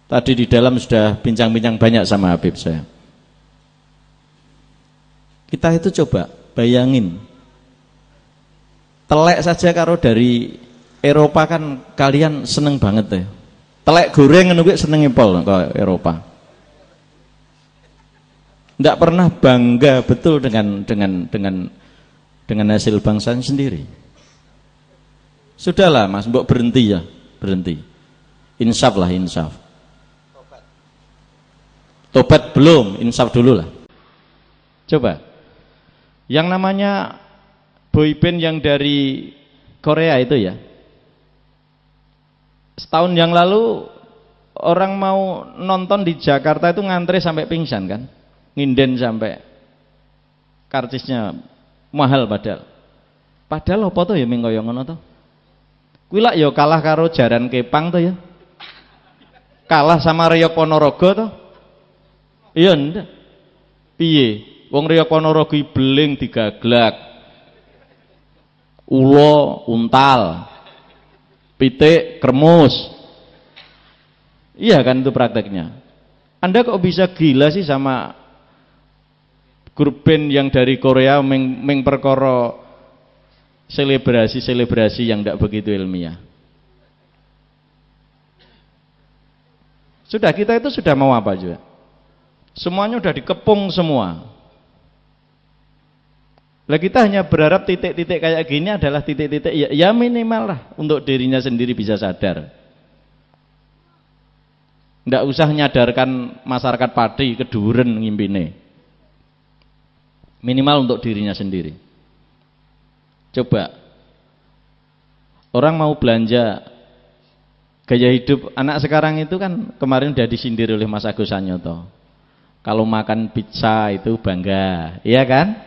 Tadi di dalam sudah bincang-bincang banyak sama Habib saya. Kita itu coba bayangin, telek saja karo dari Eropa kan kalian seneng banget ya. Telek goreng nunggu seneng pol ke Eropa. Tidak pernah bangga betul dengan hasil bangsanya sendiri. Sudahlah Mas, mbok berhenti ya, berhenti. Insaf lah, insaf. Tobat belum, insaf dulu lah. Coba, yang namanya boyband yang dari Korea itu ya, setahun yang lalu orang mau nonton di Jakarta itu ngantre sampai pingsan kan, nginden sampai karcisnya mahal padahal apa tuh ya ming kaya ngono to. Kuwi lak ya kalah karo Jaran Kepang to ya. Kalah sama Reyok Ponorogo to. Iya ndak. Piye? Wong Reyok Ponorogo beling digaglak. Ulo untal. Pitik kremus. Iya kan itu prakteknya. Anda kok bisa gila sih sama grup band yang dari Korea meng perkara selebrasi yang tidak begitu ilmiah. Sudah, kita itu sudah mau apa juga? Semuanya sudah dikepung semua. Lah kita hanya berharap titik-titik kayak gini adalah titik-titik ya minimal lah untuk dirinya sendiri bisa sadar. Tidak usah nyadarkan masyarakat Pati keduren ngimpine. Minimal untuk dirinya sendiri. Coba orang mau belanja gaya hidup anak sekarang itu kan kemarin sudah disindir oleh Mas Agus Sanyoto. Kalau makan pizza itu bangga, iya kan?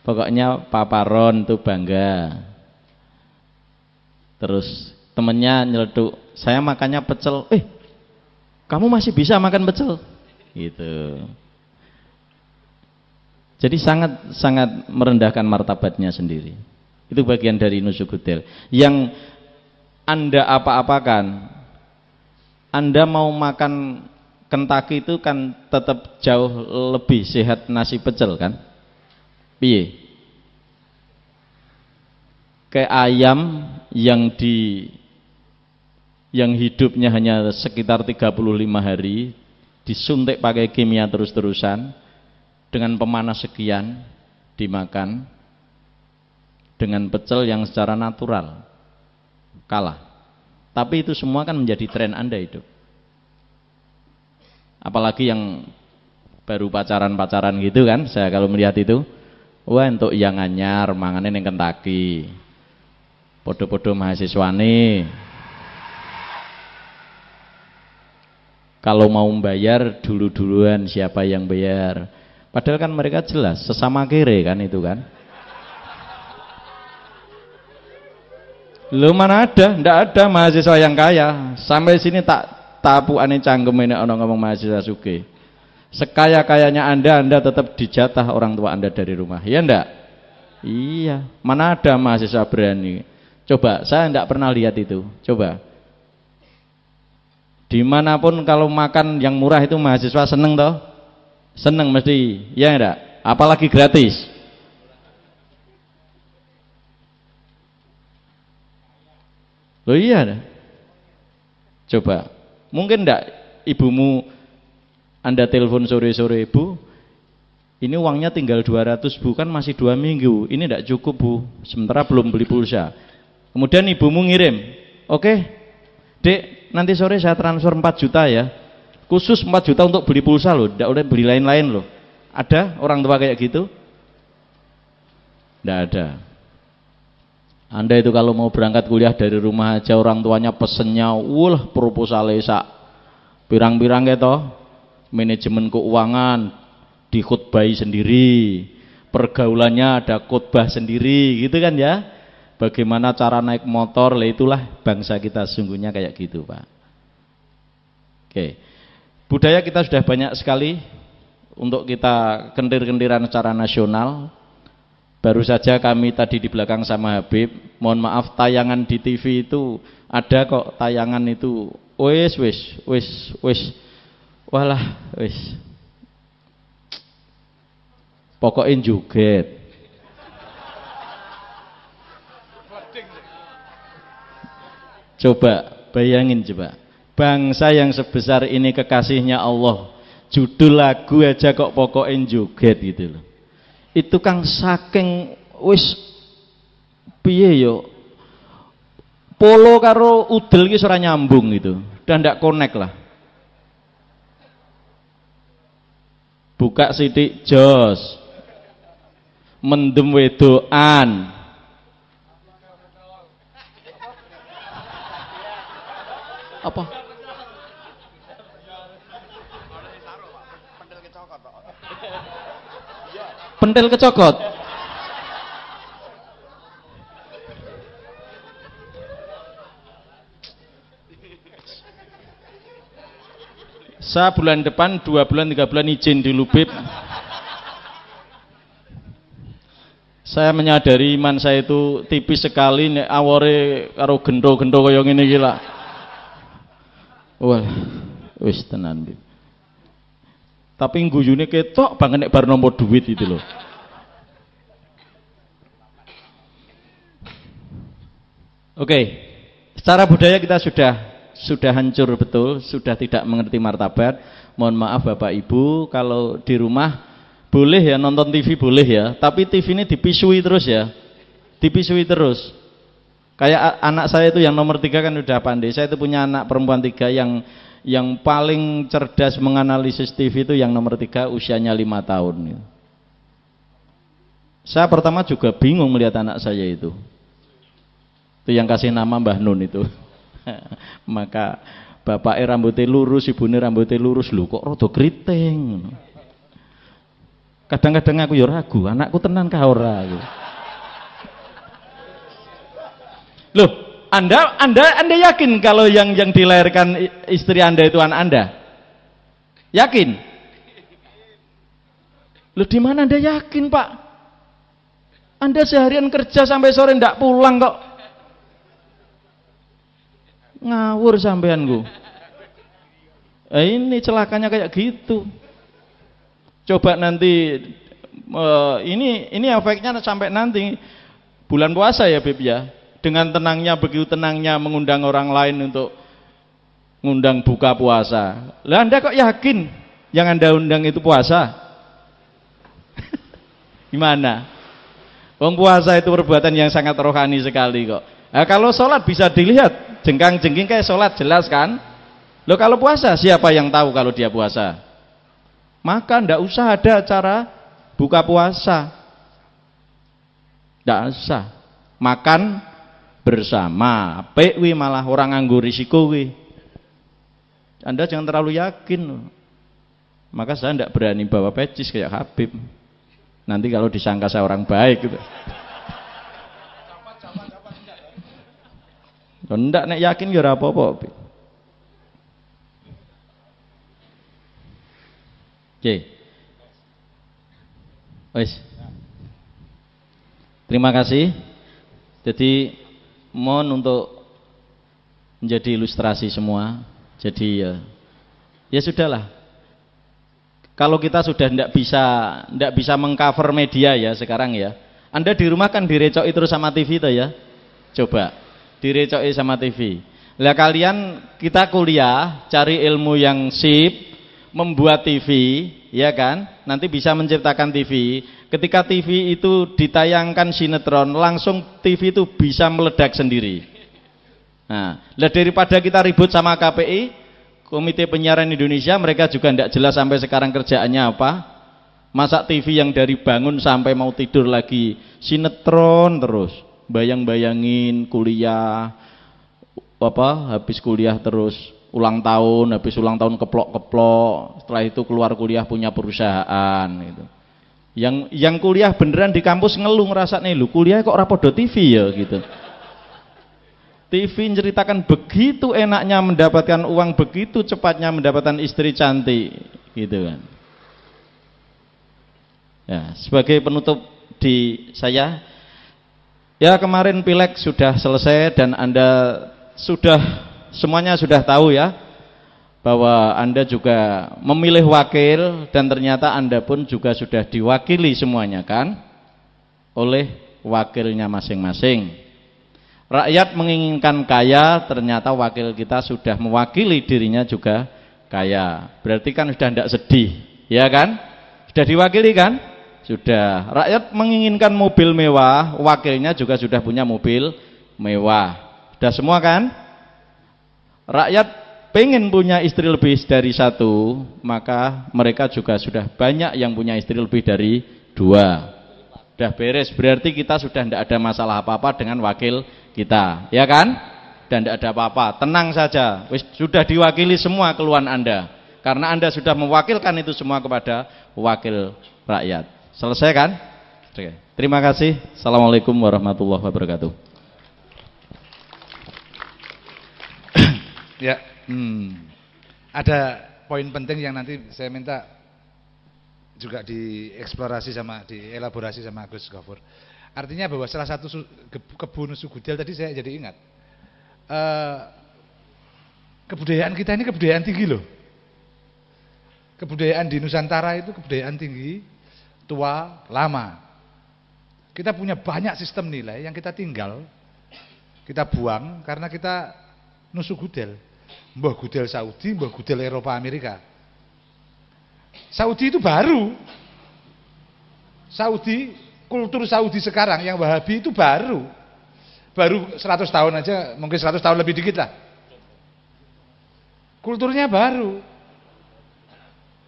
Pokoknya paparon itu bangga. Terus temennya nyeletuk, saya makannya pecel. Kamu masih bisa makan pecel? Gitu. Jadi sangat merendahkan martabatnya sendiri. Itu bagian dari nusukutil. Yang Anda apa-apakan, Anda mau makan Kentucky itu kan tetap jauh lebih sehat nasi pecel kan? Piye? Kayak ayam yang hidupnya hanya sekitar 35 hari disuntik pakai kimia terus-terusan dengan pemanas sekian dimakan dengan pecel yang secara natural kalah. Tapi itu semua kan menjadi tren Anda itu. Apalagi yang baru pacaran-pacaran gitu kan, saya kalau melihat itu, wah untuk yang anyar mangane ning Kentucky. Podo-podo mahasiswane. Kalau mau membayar dulu-duluan siapa yang bayar. Padahal kan mereka jelas sesama kere kan itu kan. Lu mana ada? Ndak ada mahasiswa yang kaya. Sampai sini tak tapuane cangkem ini orang ngomong mahasiswa sugih. Sekaya-kayanya Anda tetap dijatah orang tua Anda dari rumah. Iya ndak? Iya. Mana ada mahasiswa berani? Coba, saya ndak pernah lihat itu. Coba. Dimanapun kalau makan yang murah itu mahasiswa seneng toh? Seneng mesti. Iya ndak? Apalagi gratis. Loh iya dah. Coba, mungkin enggak ibumu Anda telepon sore-sore, Bu, ini uangnya tinggal 200 Bu, kan masih 2 minggu, ini enggak cukup Bu, sementara belum beli pulsa. Kemudian ibumu ngirim, oke, Dek, nanti sore saya transfer 4 juta ya, khusus 4 juta untuk beli pulsa loh, enggak boleh beli lain-lain loh. Ada orang tua kayak gitu? Enggak ada. Anda itu kalau mau berangkat kuliah dari rumah aja orang tuanya pesennya, proposalnya sak pirang-pirang gitu, manajemen keuangan dikhutbahi sendiri, pergaulannya ada khutbah sendiri, gitu kan ya? Bagaimana cara naik motor, itulah bangsa kita sesungguhnya kayak gitu Pak. Oke, budaya kita sudah banyak sekali untuk kita kentir-kentiran secara nasional. Baru saja kami tadi di belakang sama Habib, mohon maaf tayangan di TV itu ada kok, tayangan itu wis walah wis pokoknya joget. Coba bayangin coba, bangsa yang sebesar ini kekasihnya Allah, judul lagu aja kok pokoknya joget gitu loh. Itu kang saking wis piye yo polo karo udel iki ora nyambung gitu, dan ndak connect lah. Buka sidik jos mendem wedoan apa pentil kecokot. Saya bulan depan 2 bulan 3 bulan izin di Lubib. Saya menyadari iman saya itu tipis sekali, nek awore karo gendo-gendo kaya ngene iki lah. Wah, wis tenan. Tapi guyune ketok banget nek bar nampa duit itu loh. Oke, secara budaya kita sudah hancur betul, sudah tidak mengerti martabat. Mohon maaf Bapak Ibu, kalau di rumah boleh ya nonton TV boleh ya, tapi TV ini dipisui terus ya, dipisui terus. Kayak anak saya itu yang nomor 3 kan udah pandai. Saya itu punya anak perempuan 3 yang paling cerdas menganalisis TV itu yang nomor 3 usianya 5 tahun. Saya pertama juga bingung melihat anak saya itu yang kasih nama Mbah Nun itu. Maka Bapaknya rambutnya lurus, ibunya rambutnya lurus, lho kok rada kriting. Kadang-kadang aku ya ragu, anakku tenan kah ora aku. Loh, Anda yakin kalau yang dilahirkan istri Anda itu anak Anda? Yakin? Loh, di mana Anda yakin, Pak? Anda seharian kerja sampai sore ndak pulang kok. Ngawur sampeanku. Ini celakanya kayak gitu. Coba nanti ini efeknya sampai nanti bulan puasa ya, Beb ya. Dengan tenangnya, begitu tenangnya mengundang orang lain untuk ngundang buka puasa. Lah Anda kok yakin yang Anda undang itu puasa? Gimana? Wong puasa itu perbuatan yang sangat rohani sekali kok. Nah, kalau sholat bisa dilihat jengkang-jengking kayak sholat, jelas kan? Loh, kalau puasa siapa yang tahu kalau dia puasa? Maka ndak usah ada acara buka puasa. Ndak usah. Makan bersama. Pewi malah orang nganggur risiko wi. Anda jangan terlalu yakin. Maka saya ndak berani bawa pecis kayak Habib. Nanti kalau disangka saya orang baik gitu. Ndak nek yakin ya ora apa-apa. Oke. Wes. Terima kasih. Jadi mohon untuk menjadi ilustrasi semua. Jadi ya sudahlah. Kalau kita sudah tidak bisa mengcover media ya sekarang ya. Anda di rumah kan direcoki terus sama TV toh ya. Coba direcoki sama TV. Lah kalian kita kuliah cari ilmu yang sip, membuat TV, ya kan? Nanti bisa menciptakan TV. Ketika TV itu ditayangkan sinetron, langsung TV itu bisa meledak sendiri. Nah, lah daripada kita ribut sama KPI, Komite Penyiaran Indonesia, mereka juga tidak jelas sampai sekarang kerjaannya apa. Masa TV yang dari bangun sampai mau tidur lagi sinetron terus, bayang-bayangin kuliah, habis kuliah terus ulang tahun, habis ulang tahun keplok-keplok, setelah itu keluar kuliah punya perusahaan gitu. Yang kuliah beneran di kampus ngeluh ngerasane lho, kuliah kok ora podo TV ya gitu. TV menceritakan begitu enaknya mendapatkan uang, begitu cepatnya mendapatkan istri cantik gitu kan. Ya, sebagai penutup di saya, ya kemarin Pileg sudah selesai dan Anda semuanya sudah tahu ya bahwa Anda juga memilih wakil dan ternyata Anda pun juga sudah diwakili semuanya kan oleh wakilnya masing-masing. Rakyat menginginkan kaya, ternyata wakil kita sudah mewakili dirinya juga kaya. Berarti kan sudah tidak sedih, ya kan? Sudah diwakili kan? Sudah. Rakyat menginginkan mobil mewah, wakilnya juga sudah punya mobil mewah. Sudah semua kan? Rakyat pengen punya istri lebih dari satu, maka mereka juga sudah banyak yang punya istri lebih dari dua. Sudah beres, berarti kita sudah tidak ada masalah apa-apa dengan wakil kita, ya kan? Dan tidak ada apa-apa, tenang saja. Sudah diwakili semua keluhan Anda, karena Anda sudah mewakilkan itu semua kepada wakil rakyat. Selesai kan? Oke. Terima kasih. Assalamualaikum warahmatullahi wabarakatuh. Ya, ada poin penting yang nanti saya minta juga dieksplorasi dielaborasi sama Gus Gafur. Artinya bahwa salah satu kebun Sugudel tadi saya jadi ingat. Kebudayaan kita ini kebudayaan tinggi loh. Kebudayaan di Nusantara itu kebudayaan tinggi, tua, lama. Kita punya banyak sistem nilai yang kita tinggal, kita buang karena kita nusuk gudel. Mbah gudel Saudi, mbah gudel Eropa Amerika. Saudi itu baru. Kultur Saudi sekarang yang Wahabi itu baru 100 tahun aja, mungkin 100 tahun lebih dikit lah. Kulturnya baru.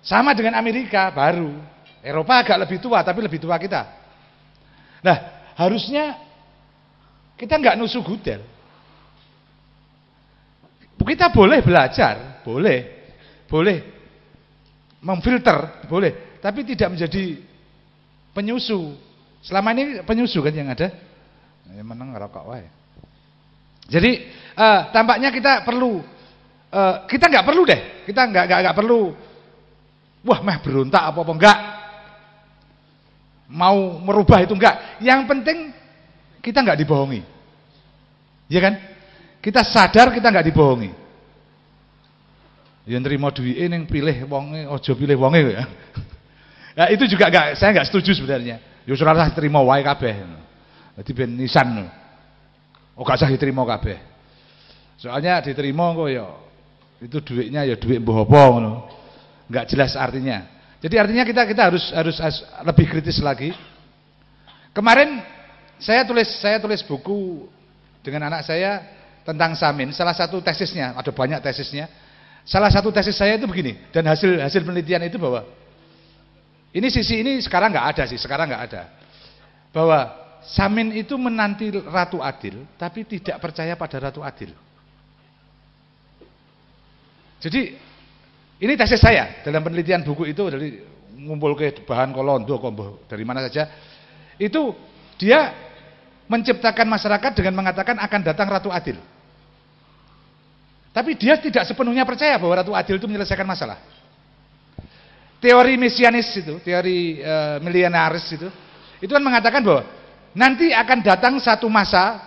Sama dengan Amerika, baru. Eropa agak lebih tua, tapi lebih tua kita. Nah, harusnya kita nggak nusuk gudel. Kita boleh belajar, boleh memfilter, boleh, tapi tidak menjadi penyusu. Selama ini penyusu kan yang ada. Ya meneng ngerokok wae. Jadi tampaknya kita perlu, kita nggak perlu deh, kita nggak perlu, wah meh berontak apa enggak, mau merubah itu enggak. Yang penting kita nggak dibohongi, ya kan? Kita sadar kita nggak dibohongi. Yang nerima duit ini pilih wonge, ojo pilih wonge ya. Nah, itu juga saya nggak setuju sebenarnya. Yo ora terima wae kabeh. Dadi ben nisan. Oh gak usah diterima kabeh. Soalnya diterima kok ya itu duitnya ya duit mbah apa ngono. Enggak jelas artinya. Jadi artinya kita harus lebih kritis lagi. Kemarin saya tulis buku dengan anak saya tentang Samin. Salah satu tesisnya, ada banyak tesisnya. Salah satu tesis saya itu begini, dan hasil penelitian itu bahwa ini sisi ini sekarang nggak ada sih, sekarang nggak ada. Bahwa Samin itu menanti Ratu Adil, tapi tidak percaya pada Ratu Adil. Jadi ini tesis saya dalam penelitian buku itu, dari ngumpul ke bahan kolondo, dari mana saja. Itu dia menciptakan masyarakat dengan mengatakan akan datang Ratu Adil. Tapi dia tidak sepenuhnya percaya bahwa Ratu Adil itu menyelesaikan masalah. Teori mesianis itu, teori milenaris itu kan mengatakan bahwa nanti akan datang satu masa,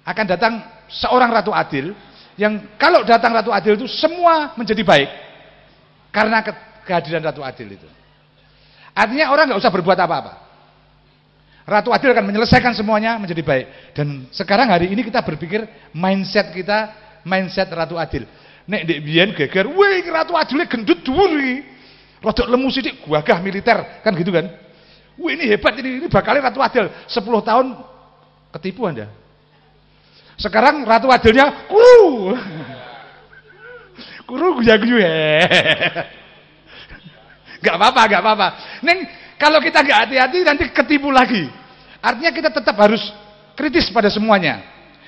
akan datang seorang Ratu Adil, yang kalau datang Ratu Adil itu semua menjadi baik karena kehadiran Ratu Adil itu. Artinya orang nggak usah berbuat apa-apa. Ratu Adil akan menyelesaikan semuanya menjadi baik. Dan sekarang hari ini kita berpikir mindset kita, mindset Ratu Adil. Nek ndek biyen geger, wih Ratu Adilnya gendut dhuwur iki. Rodok lemu sithik, gagah militer, kan gitu kan. Wih ini hebat, ini bakalnya Ratu Adil. 10 tahun ketipu Anda. Sekarang Ratu Adilnya kuru guya-guyu Gak apa-apa. Neng, kalau kita gak hati-hati nanti ketipu lagi. Artinya kita tetap harus kritis pada semuanya.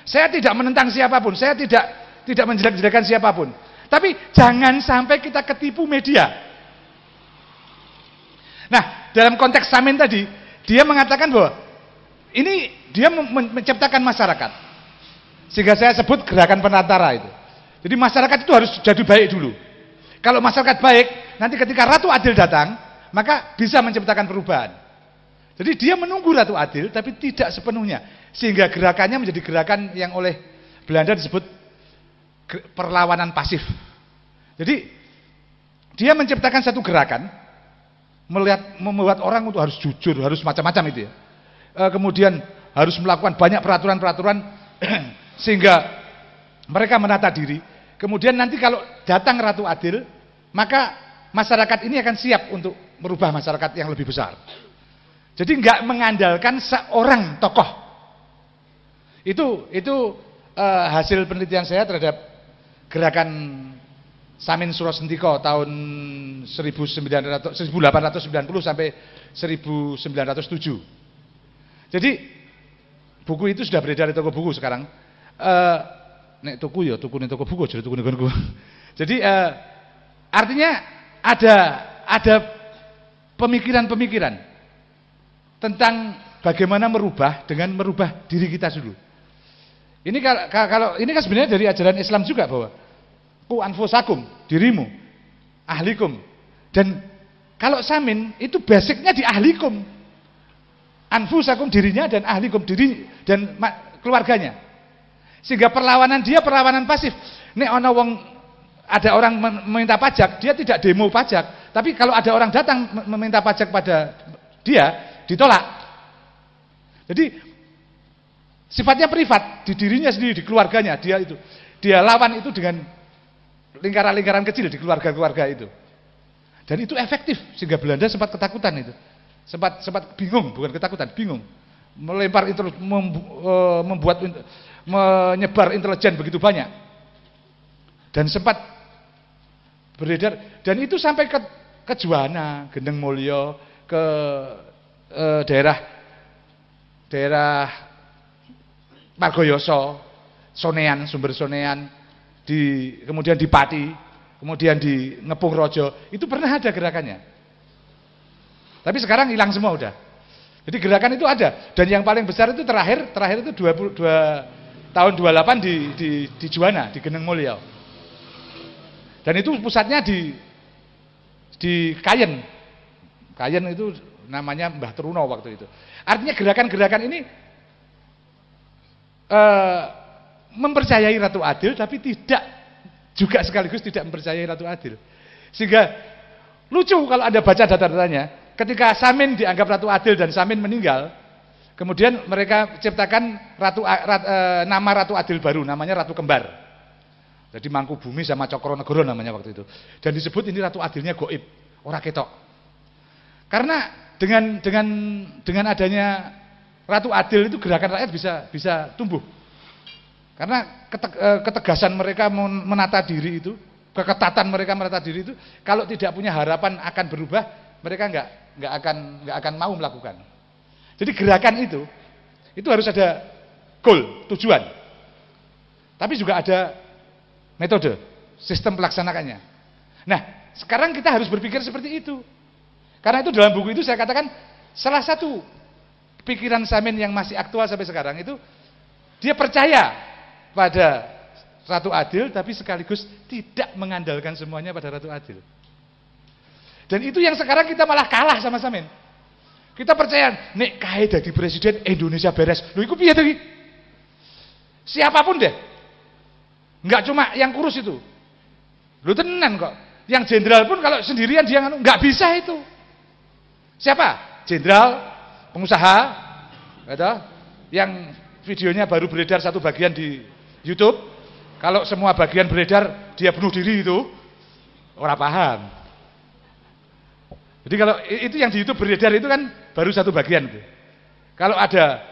Saya tidak menentang siapapun, saya tidak menjelek-jelekan siapapun. Tapi jangan sampai kita ketipu media. Nah, dalam konteks Samin tadi, dia mengatakan bahwa ini dia menciptakan masyarakat. Sehingga saya sebut gerakan penantara itu. Jadi masyarakat itu harus jadi baik dulu. Kalau masyarakat baik, nanti ketika Ratu Adil datang, maka bisa menciptakan perubahan. Jadi dia menunggu Ratu Adil, tapi tidak sepenuhnya. Sehingga gerakannya menjadi gerakan yang oleh Belanda disebut perlawanan pasif. Jadi dia menciptakan satu gerakan, membuat orang untuk harus jujur, harus macam-macam itu ya. Kemudian harus melakukan banyak peraturan-peraturan sehingga mereka menata diri. Kemudian nanti kalau datang Ratu Adil, maka masyarakat ini akan siap untuk merubah masyarakat yang lebih besar. Jadi nggak mengandalkan seorang tokoh. Itu hasil penelitian saya terhadap gerakan Samin Suro Sentiko tahun 1890 sampai 1907. Jadi buku itu sudah beredar di toko buku sekarang. Nek tuku ya tuku ning toko buku aja tuku ning nggonku. Jadi artinya ada pemikiran-pemikiran tentang bagaimana merubah dengan merubah diri kita dulu. Ini kalau ini kan sebenarnya dari ajaran Islam juga bahwa ku anfusakum, dirimu, ahlikum. Dan kalau Samin itu basicnya di ahlikum. Anfusakum dirinya dan ahlikum diri dan keluarganya. Sehingga perlawanan dia perlawanan pasif. Nek ada orang meminta pajak, dia tidak demo pajak. Tapi kalau ada orang datang meminta pajak pada dia, ditolak. Jadi sifatnya privat, di dirinya sendiri, di keluarganya, dia lawan itu dengan lingkaran-lingkaran kecil di keluarga-keluarga itu. Dan itu efektif sehingga Belanda sempat ketakutan itu. Sempat bingung, bukan ketakutan, bingung. Menyebar intelijen begitu banyak. Dan sempat beredar, dan itu sampai ke Juwana, Gendeng Mulyo, ke daerah Margoyoso, Sonean, sumber Sonean, kemudian di Pati, kemudian di Ngepung Rojo, itu pernah ada gerakannya. Tapi sekarang hilang semua udah. Jadi gerakan itu ada, dan yang paling besar itu terakhir itu 22 tahun 28 di Juwana, di Geneng Mulya. Dan itu pusatnya di Kayen. Kayen itu namanya Mbah Truno waktu itu. Artinya gerakan-gerakan ini mempercayai Ratu Adil, tapi tidak juga sekaligus tidak mempercayai Ratu Adil. Sehingga lucu kalau Anda baca data-datanya, ketika Samin dianggap Ratu Adil dan Samin meninggal, kemudian mereka ciptakan nama Ratu Adil baru, namanya Ratu Kembar. Jadi Mangkubumi sama Cokronegoro namanya waktu itu. Dan disebut ini Ratu Adilnya goib, ora ketok. Karena dengan adanya Ratu Adil itu gerakan rakyat bisa tumbuh. Karena ketegasan mereka menata diri itu, keketatan mereka menata diri itu, kalau tidak punya harapan akan berubah, mereka nggak akan mau melakukan. Jadi gerakan itu harus ada goal, tujuan. Tapi juga ada metode, sistem pelaksanakannya. Nah, sekarang kita harus berpikir seperti itu. Karena itu dalam buku itu saya katakan salah satu pikiran Samin yang masih aktual sampai sekarang itu, dia percaya pada Ratu Adil, tapi sekaligus tidak mengandalkan semuanya pada Ratu Adil. Dan itu yang sekarang kita malah kalah sama Samin. Kita percaya, nek kae dadi presiden Indonesia beres. Lho iku piye to iki? Siapapun deh. Enggak cuma yang kurus itu. Lho tenan kok. Yang jenderal pun kalau sendirian dia enggak bisa itu. Siapa? Jenderal, pengusaha, yang videonya baru beredar satu bagian di YouTube. Kalau semua bagian beredar dia bunuh diri itu, orang paham. Jadi kalau itu yang di YouTube beredar itu kan baru satu bagian itu. Kalau ada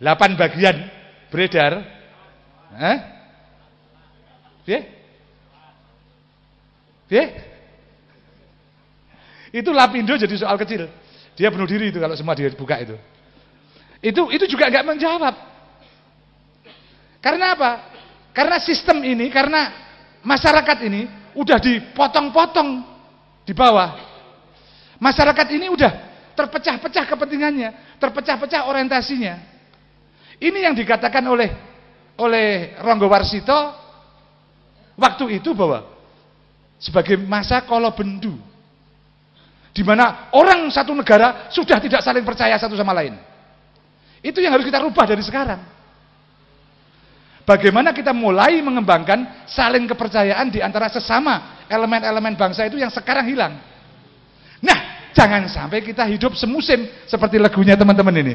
8 bagian beredar, itu Lapindo jadi soal kecil. Dia bunuh diri itu kalau semua dia buka itu. Itu juga nggak menjawab. Karena apa? Karena sistem ini, karena masyarakat ini udah dipotong-potong di bawah. Masyarakat ini udah terpecah-pecah kepentingannya, terpecah-pecah orientasinya. Ini yang dikatakan oleh Ronggo Warsito waktu itu bahwa sebagai masa kolobendu, di mana orang satu negara sudah tidak saling percaya satu sama lain. Itu yang harus kita rubah dari sekarang. Bagaimana kita mulai mengembangkan saling kepercayaan di antara sesama elemen-elemen bangsa itu yang sekarang hilang. Nah, jangan sampai kita hidup semusim seperti lagunya teman-teman ini.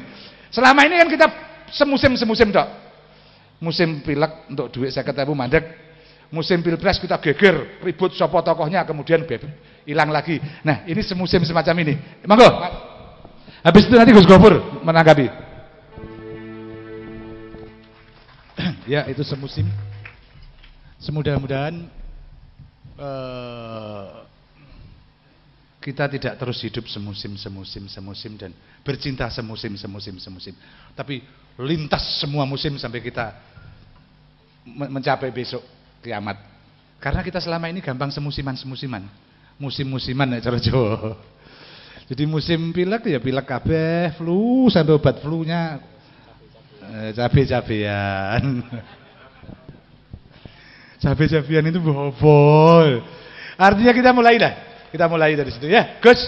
Selama ini kan kita semusim dok. Musim pilek untuk duit 50.000 mandek. Musim pilpres kita geger, ribut sopo tokohnya, kemudian hilang lagi. Nah, ini semusim semacam ini. Monggo. Habis itu nanti Gus Gofur menanggapi. Ya, itu semusim. Semudah-mudahan kita tidak terus hidup semusim dan bercinta semusim. Tapi lintas semua musim sampai kita mencapai besok kiamat. Karena kita selama ini gampang semusiman. Musim-musiman ya cara Jawa. Jadi musim pilek ya pilek kabeh, flu sampai obat flu-nya cabe-cabean. Cabe-cabean itu bobol. Artinya kita mulai dari situ ya, Gus.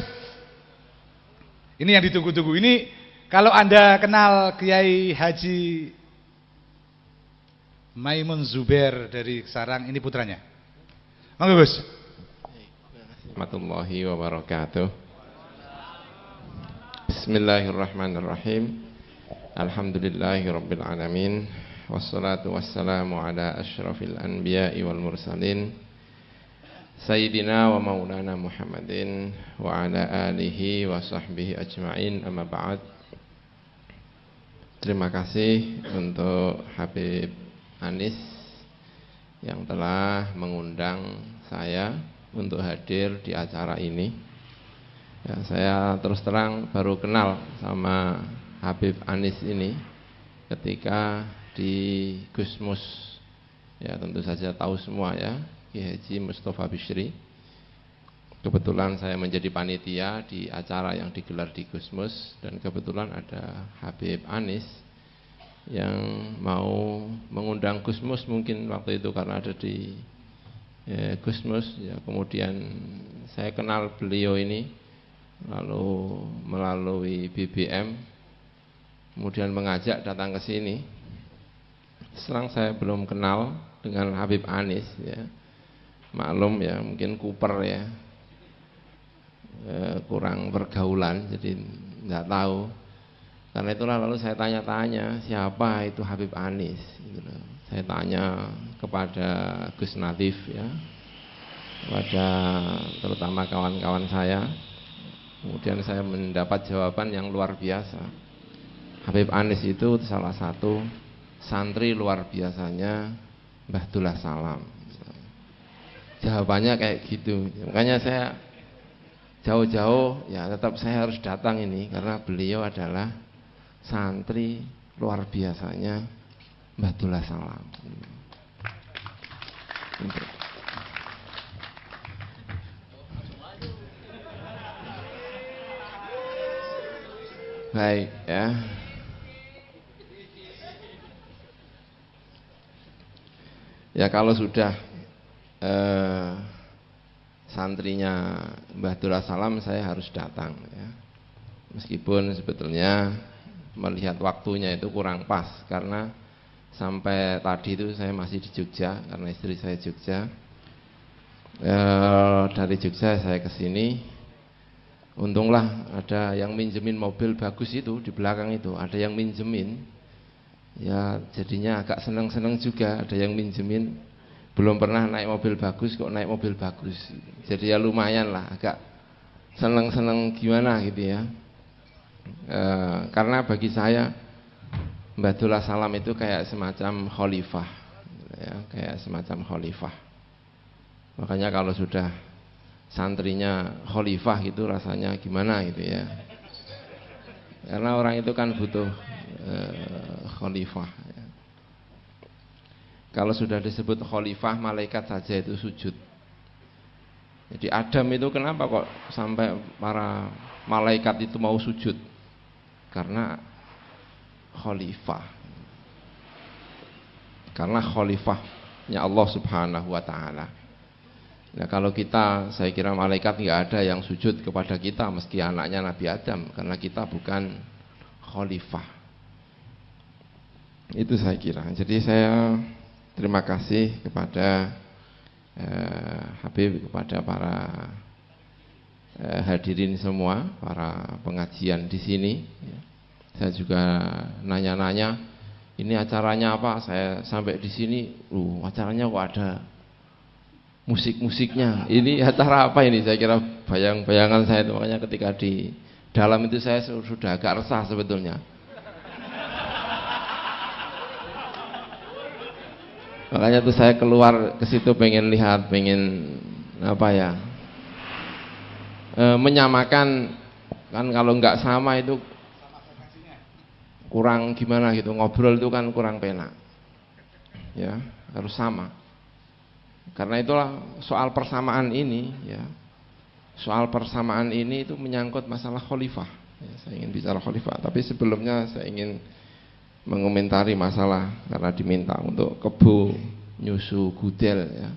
Ini yang ditunggu-tunggu. Ini kalau Anda kenal Kiai Haji Maimun Zubair dari Sarang, ini putranya. Monggo Gus. Warahmatullahi wabarakatuh. Bismillahirrahmanirrahim. Alhamdulillahirabbil alamin. Wassalatu wassalamu ala asyrafil anbiya'i wal mursalin. Sayyidina wa maulana Muhammadin wa ala alihi wa sahbihi ajma'in, amma ba'd. Terima kasih untuk Habib Anis yang telah mengundang saya untuk hadir di acara ini. Ya, saya terus terang baru kenal sama Habib Anis ini ketika di Gusmus ya tentu saja tahu semua ya, Kiai Haji Mustafa Bishri. Kebetulan saya menjadi panitia di acara yang digelar di Gusmus, dan kebetulan ada Habib Anis yang mau mengundang Gusmus mungkin waktu itu karena ada di Gusmus ya. Kemudian saya kenal beliau ini lalu melalui BBM, kemudian mengajak datang ke sini. Selang saya belum kenal dengan Habib Anis ya, maklum ya, mungkin Cooper ya, kurang pergaulan jadi nggak tahu. Karena itulah lalu saya tanya-tanya siapa itu Habib Anis gitu. Saya tanya kepada Gus Natif ya, kepada terutama kawan-kawan saya. Kemudian saya mendapat jawaban yang luar biasa. Habib Anis itu salah satu santri luar biasanya Mbah Dullah Salam. Jawabannya kayak gitu. Makanya saya jauh-jauh ya tetap saya harus datang ini karena beliau adalah santri luar biasanya Mbah Dullah Salam. Baik ya. Ya kalau sudah santrinya Mbah Dullah Salam saya harus datang ya. Meskipun sebetulnya melihat waktunya itu kurang pas karena sampai tadi itu saya masih di Jogja karena istri saya Jogja. Dari Jogja saya ke sini. Untunglah ada yang minjemin mobil bagus itu di belakang itu, ada yang minjemin. Ya jadinya agak seneng-seneng juga, ada yang minjemin. Belum pernah naik mobil bagus kok naik mobil bagus. Jadi ya lumayan lah, agak seneng-seneng gimana gitu ya. Karena bagi saya Mbah Dullah Salam itu kayak semacam khalifah ya, kayak semacam khalifah. Makanya kalau sudah santrinya khalifah gitu rasanya gimana gitu ya. Karena orang itu kan butuh khalifah ya. Kalau sudah disebut khalifah, malaikat saja itu sujud. Jadi Adam itu kenapa kok sampai para malaikat itu mau sujud? Karena khalifah. Karena khalifahnya Allah Subhanahu wa taala. Nah kalau kita, saya kira malaikat nggak ada yang sujud kepada kita meski anaknya Nabi Adam, karena kita bukan khalifah. Itu saya kira. Jadi saya terima kasih kepada Habib, kepada para hadirin semua, para pengajian di sini. Saya juga nanya-nanya, ini acaranya apa? Saya sampai di sini, acaranya kok ada musik-musiknya. Ini acara apa ini? Saya kira bayangan saya itu, makanya ketika di dalam itu saya sudah agak resah sebetulnya. Makanya tuh saya keluar ke situ pengen lihat, pengen apa ya? Menyamakan kan, kalau nggak sama itu kurang gimana gitu, ngobrol itu kan kurang penak. Ya, harus sama. Karena itulah soal persamaan ini ya. Soal persamaan ini itu menyangkut masalah khalifah. Ya, saya ingin bicara khalifah, tapi sebelumnya saya ingin mengomentari masalah karena diminta untuk kebo nyusu gudel ya.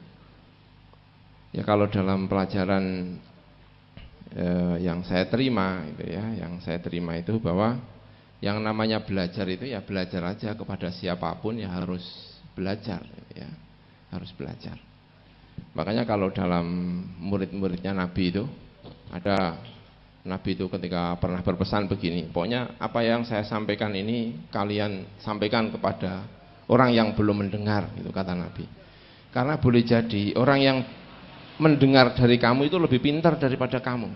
Ya kalau dalam pelajaran yang saya terima itu ya, yang saya terima itu bahwa yang namanya belajar itu ya belajar aja, kepada siapapun ya harus belajar ya, harus belajar. Makanya kalau dalam murid-muridnya Nabi itu ada, Nabi itu ketika pernah berpesan begini, pokoknya apa yang saya sampaikan ini kalian sampaikan kepada orang yang belum mendengar, itu kata Nabi. Karena boleh jadi orang yang mendengar dari kamu itu lebih pintar daripada kamu.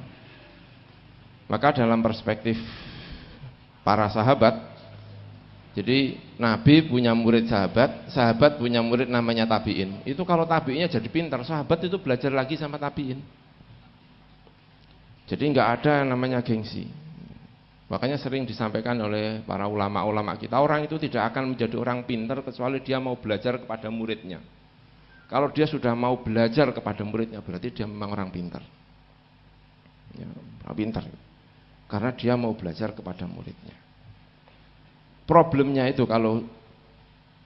Maka dalam perspektif para sahabat, jadi Nabi punya murid sahabat, sahabat punya murid namanya tabi'in. Itu kalau tabi'innya jadi pintar, sahabat itu belajar lagi sama tabi'in. Jadi nggak ada yang namanya gengsi. Makanya sering disampaikan oleh para ulama-ulama kita, orang itu tidak akan menjadi orang pintar kecuali dia mau belajar kepada muridnya. Kalau dia sudah mau belajar kepada muridnya, berarti dia memang orang pintar. Ya, orang pintar. Karena dia mau belajar kepada muridnya. Problemnya itu kalau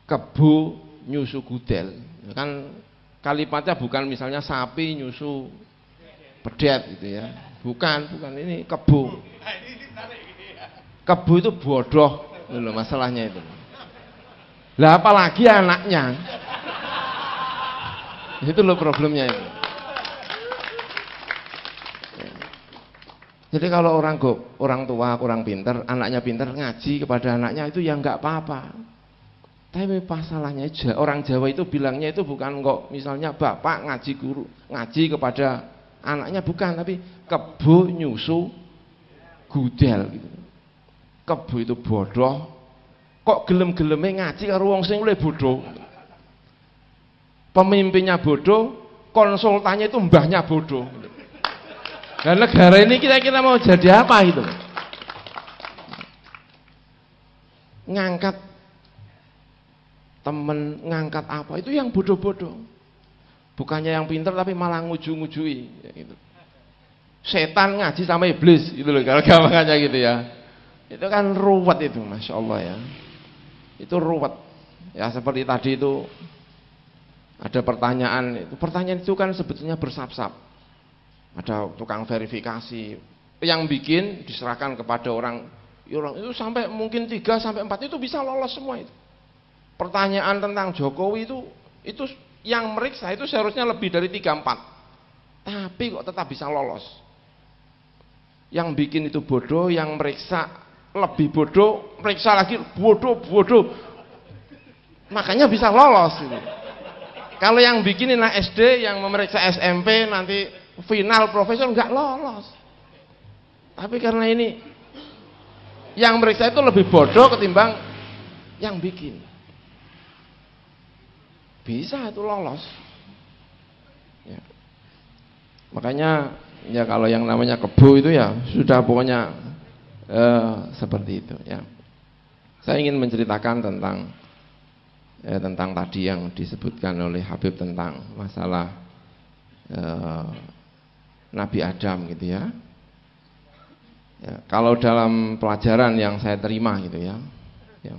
kebo nyusu gudel, kan kalimatnya bukan misalnya sapi nyusu pedet gitu ya. Bukan ini kebo. Kebo itu bodoh, loh masalahnya itu. Lah apalagi anaknya. Itu loh problemnya itu. Jadi kalau orang tua kurang pintar, anaknya pintar, ngaji kepada anaknya itu ya nggak apa-apa. Tapi masalahnya orang Jawa itu bilangnya itu bukan kok misalnya bapak ngaji kepada anaknya, bukan, tapi kebo nyusu gudel gitu. Kebo itu bodoh, kok gelem-geleme ngaji karo wong sing luwih bodoh. Pemimpinnya bodoh, konsultannya itu mbahnya bodoh. Dan negara ini kira-kira mau jadi apa itu? Ngangkat temen, ngangkat apa, itu yang bodoh-bodoh. Bukannya yang pintar tapi malah nguju-ngujui ya gitu. Setan ngaji sama iblis gitu loh, kalau gampangannya gitu ya. Itu kan ruwet itu, Masya Allah ya. Itu ruwet. Ya seperti tadi itu ada pertanyaan itu kan sebetulnya bersap-sap. Ada tukang verifikasi yang bikin diserahkan kepada orang itu sampai mungkin 3 sampai 4 itu bisa lolos semua itu. Pertanyaan tentang Jokowi itu yang meriksa itu seharusnya lebih dari 3-4. Tapi kok tetap bisa lolos. Yang bikin itu bodoh, yang meriksa lebih bodoh, meriksa lagi bodoh. Makanya bisa lolos itu. Kalau yang bikin SD, yang memeriksa SMP, nanti final profesor nggak lolos. Tapi karena ini yang meriksa itu lebih bodoh ketimbang yang bikin, bisa itu lolos ya. Makanya ya kalau yang namanya kebo itu ya sudah pokoknya seperti itu ya. Saya ingin menceritakan tentang tadi yang disebutkan oleh Habib tentang masalah Nabi Adam gitu ya. Ya, kalau dalam pelajaran yang saya terima gitu ya,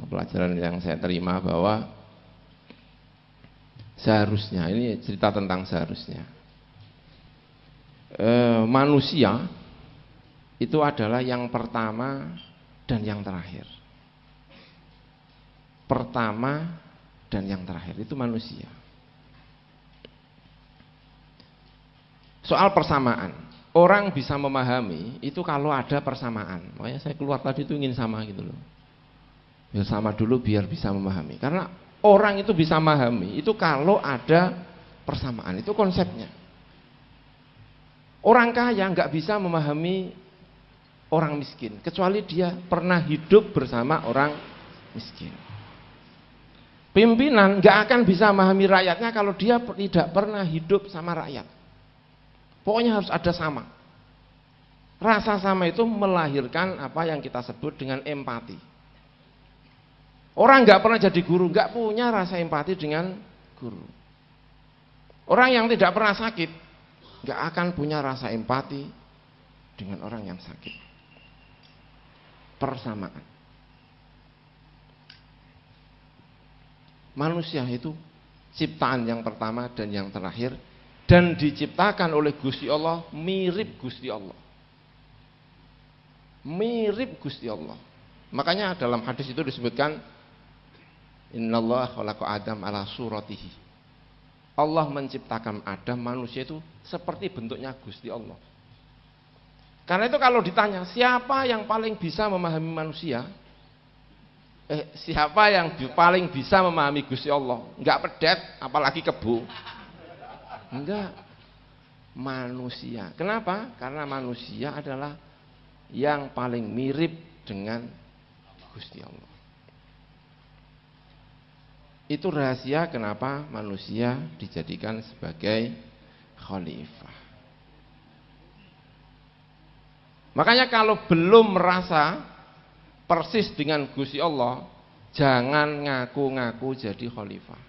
pelajaran yang saya terima bahwa seharusnya, ini cerita tentang seharusnya manusia itu adalah yang pertama dan yang terakhir. Pertama dan yang terakhir itu manusia. Soal persamaan, orang bisa memahami itu kalau ada persamaan. Makanya saya keluar tadi itu ingin sama gitu loh. Biar sama dulu biar bisa memahami. Karena orang itu bisa memahami itu kalau ada persamaan, itu konsepnya. Orang kaya nggak bisa memahami orang miskin kecuali dia pernah hidup bersama orang miskin. Pimpinan nggak akan bisa memahami rakyatnya kalau dia tidak pernah hidup sama rakyat. Pokoknya harus ada sama. Rasa sama itu melahirkan apa yang kita sebut dengan empati. Orang nggak pernah jadi guru, nggak punya rasa empati dengan guru. Orang yang tidak pernah sakit, nggak akan punya rasa empati dengan orang yang sakit. Persamaan. Manusia itu ciptaan yang pertama dan yang terakhir. Dan diciptakan oleh Gusti Allah mirip Gusti Allah. Mirip Gusti Allah. Makanya dalam hadis itu disebutkan innallaha khalaqa Adam ala suratihi. Allah menciptakan Adam, manusia itu seperti bentuknya Gusti Allah. Karena itu kalau ditanya siapa yang paling bisa memahami manusia? Siapa yang paling bisa memahami Gusti Allah? Enggak pedet, apalagi kebo. Enggak, manusia. Kenapa? Karena manusia adalah yang paling mirip dengan Gusti Allah. Itu rahasia kenapa manusia dijadikan sebagai khalifah. Makanya kalau belum merasa persis dengan Gusti Allah, jangan ngaku-ngaku jadi khalifah.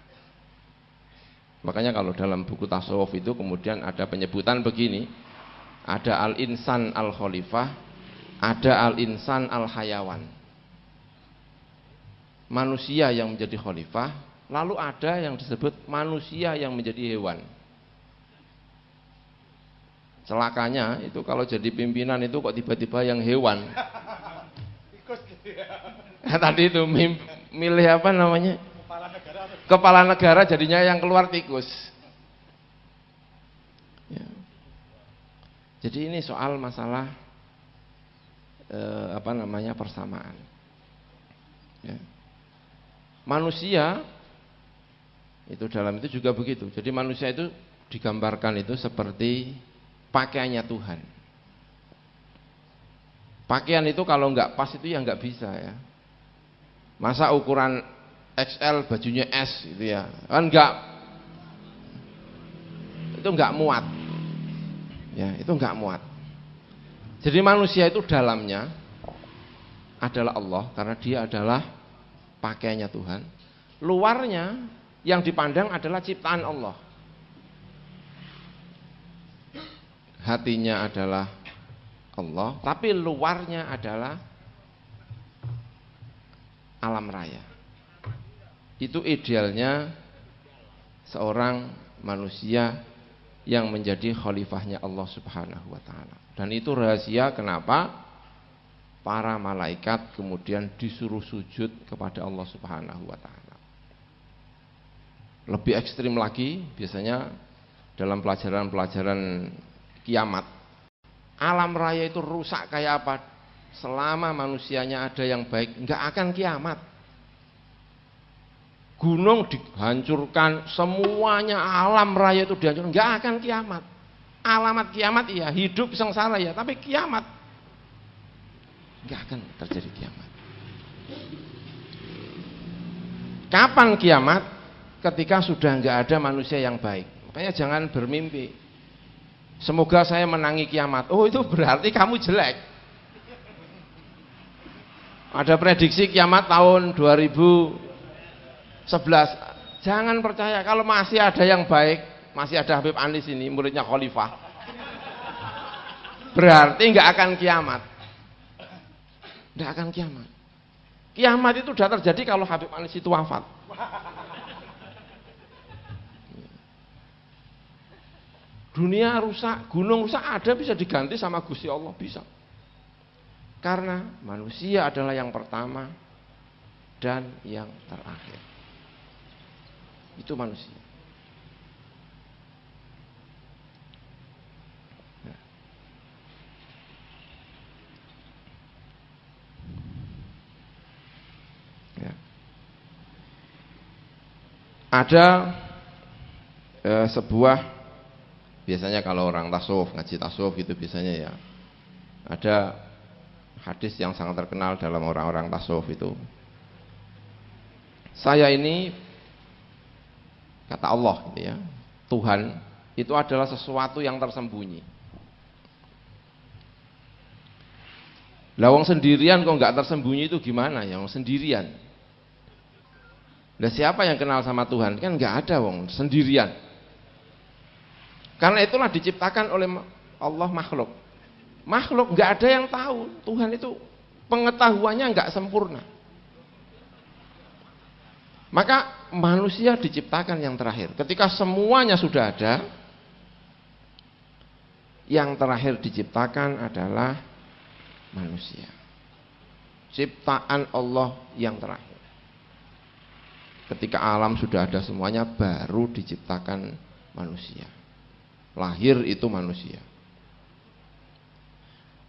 Makanya kalau dalam buku tasawuf itu kemudian ada penyebutan begini, ada al-insan al-khalifah, ada al-insan al-hayawan. Manusia yang menjadi khalifah, lalu ada yang disebut manusia yang menjadi hewan. Celakanya itu kalau jadi pimpinan itu kok tiba-tiba yang hewan. Tadi itu milih apa namanya? Kepala negara jadinya yang keluar tikus. Ya. Jadi ini soal masalah persamaan. Ya. Manusia itu dalam itu juga begitu. Jadi manusia itu digambarkan itu seperti pakaiannya Tuhan. Pakaian itu kalau nggak pas itu ya nggak bisa ya. Masa ukuran XL bajunya S gitu ya, kan nggak, itu nggak muat, ya itu nggak muat. Jadi manusia itu dalamnya adalah Allah karena dia adalah pakaiannya Tuhan. Luarnya yang dipandang adalah ciptaan Allah. Hatinya adalah Allah, tapi luarnya adalah alam raya. Itu idealnya seorang manusia yang menjadi khalifahnya Allah Subhanahu wa taala. Dan itu rahasia kenapa para malaikat kemudian disuruh sujud kepada Allah Subhanahu wa taala. Lebih ekstrim lagi biasanya dalam pelajaran-pelajaran kiamat, alam raya itu rusak kayak apa? Selama manusianya ada yang baik, enggak akan kiamat. Gunung dihancurkan, semuanya alam raya itu dihancurkan, enggak akan kiamat. Alamat kiamat ya hidup sengsara ya, tapi kiamat enggak akan terjadi kiamat. Kapan kiamat? Ketika sudah enggak ada manusia yang baik. Makanya jangan bermimpi semoga saya menangi kiamat. Oh, itu berarti kamu jelek. Ada prediksi kiamat tahun 2011. Jangan percaya kalau masih ada yang baik, masih ada Habib Anis ini muridnya khalifah. Berarti nggak akan kiamat. Nggak akan kiamat. Kiamat itu sudah terjadi kalau Habib Anis itu wafat. Dunia rusak, gunung rusak, ada bisa diganti sama Gusti Allah, bisa. Karena manusia adalah yang pertama dan yang terakhir. Itu manusia. Ya. Ada sebuah, biasanya kalau orang tasawuf, ngaji tasawuf gitu biasanya ya, ada hadis yang sangat terkenal dalam orang-orang tasawuf itu. Saya ini, kata Allah gitu ya, Tuhan itu adalah sesuatu yang tersembunyi. Lah wong sendirian kok nggak tersembunyi itu gimana ya, wong sendirian. Lah siapa yang kenal sama Tuhan? Kan nggak ada wong sendirian. Karena itulah diciptakan oleh Allah makhluk. Makhluk nggak ada yang tahu. Tuhan itu pengetahuannya nggak sempurna. Maka manusia diciptakan yang terakhir. Ketika semuanya sudah ada, yang terakhir diciptakan adalah manusia. Ciptaan Allah yang terakhir. Ketika alam sudah ada semuanya, baru diciptakan manusia. Lahir itu manusia.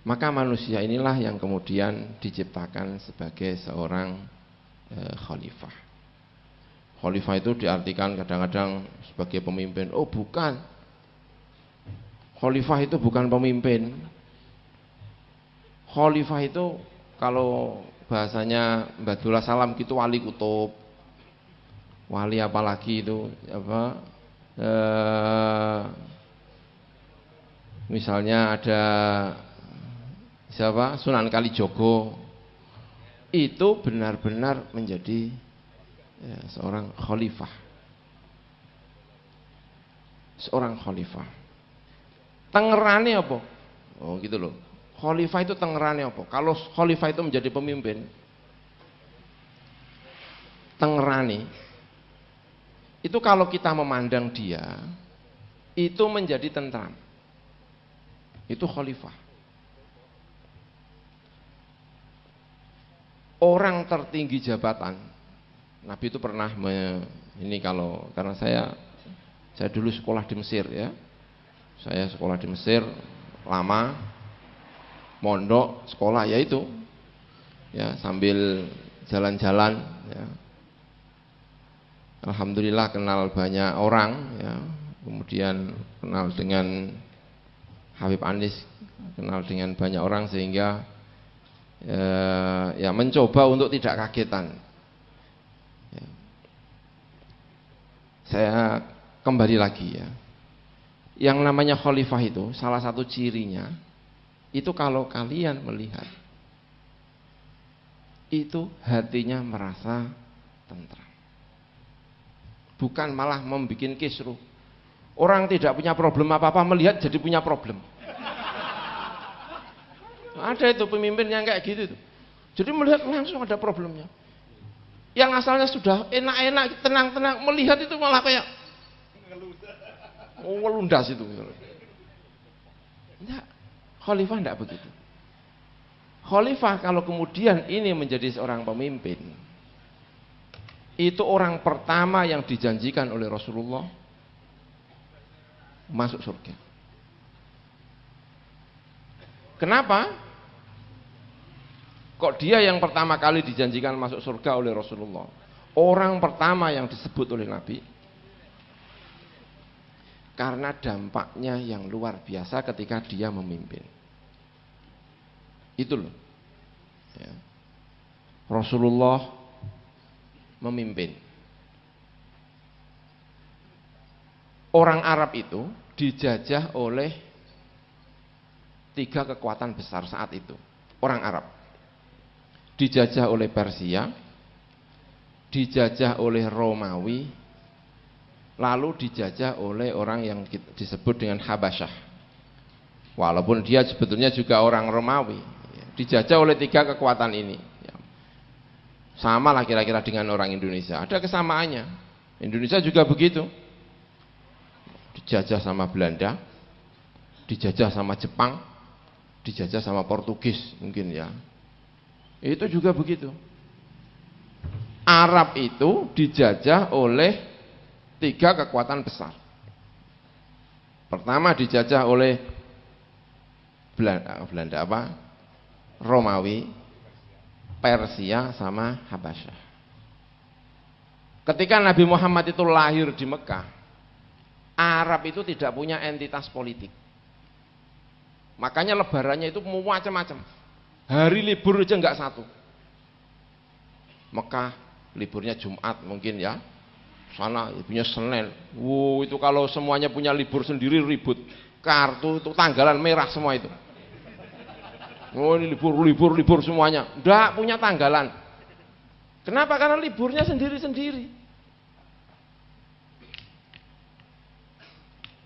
Maka manusia inilah yang kemudian diciptakan sebagai seorang khalifah. Khalifah itu diartikan kadang-kadang sebagai pemimpin. Oh bukan. Khalifah itu bukan pemimpin. Khalifah itu kalau bahasanya Mbak Dula Salam gitu wali kutub. Wali apalagi itu apa? Misalnya ada siapa? Sunan Kalijogo. Itu benar-benar menjadi seorang khalifah. seorang khalifah. Tengerane apa? Oh gitu loh. Khalifah itu tengerane apa? Kalau khalifah itu menjadi pemimpin, tengerane itu kalau kita memandang dia itu menjadi tentram. Itu khalifah. Orang tertinggi jabatan, Nabi itu pernah karena saya dulu sekolah di Mesir ya. Saya sekolah di Mesir lama, mondok, sekolah ya itu. Ya, sambil jalan-jalan ya. Alhamdulillah kenal banyak orang ya. Kemudian kenal dengan Habib Anis, kenal dengan banyak orang sehingga ya mencoba untuk tidak kagetan. Ya. Saya kembali lagi ya. Yang namanya khalifah itu salah satu cirinya itu kalau kalian melihat itu hatinya merasa tentram. Bukan malah membuat kisruh. Orang tidak punya problem apa-apa melihat jadi punya problem. Ada itu pemimpin yang kayak gitu tuh. Jadi melihat langsung ada problemnya. Yang asalnya sudah enak-enak, tenang-tenang, melihat itu malah kayak ngelundas itu. Enggak, khalifah enggak begitu. Khalifah kalau kemudian ini menjadi seorang pemimpin, itu orang pertama yang dijanjikan oleh Rasulullah masuk surga. Kenapa? Kok dia yang pertama kali dijanjikan masuk surga oleh Rasulullah? Orang pertama yang disebut oleh Nabi. Karena dampaknya yang luar biasa ketika dia memimpin. Itu loh. Ya. Rasulullah memimpin. Orang Arab itu dijajah oleh 3 kekuatan besar saat itu. Orang Arab. Dijajah oleh Persia, dijajah oleh Romawi, lalu dijajah oleh orang yang disebut dengan Habasyah. Walaupun dia sebetulnya juga orang Romawi, dijajah oleh 3 kekuatan ini. Sama lah kira-kira dengan orang Indonesia, ada kesamaannya. Indonesia juga begitu, dijajah sama Belanda, dijajah sama Jepang, dijajah sama Portugis mungkin ya. Itu juga begitu. Arab itu dijajah oleh 3 kekuatan besar. Pertama dijajah oleh Belanda apa? Romawi, Persia sama Habasyah. Ketika Nabi Muhammad itu lahir di Mekah, Arab itu tidak punya entitas politik. Makanya lebarannya itu macam-macam. Hari libur aja enggak satu. Mekah liburnya Jumat mungkin ya. Sana liburnya Senin. Wow, itu kalau semuanya punya libur sendiri ribut. Kartu itu tanggalan merah semua itu. Oh ini libur semuanya. Enggak punya tanggalan. Kenapa? Karena liburnya sendiri-sendiri.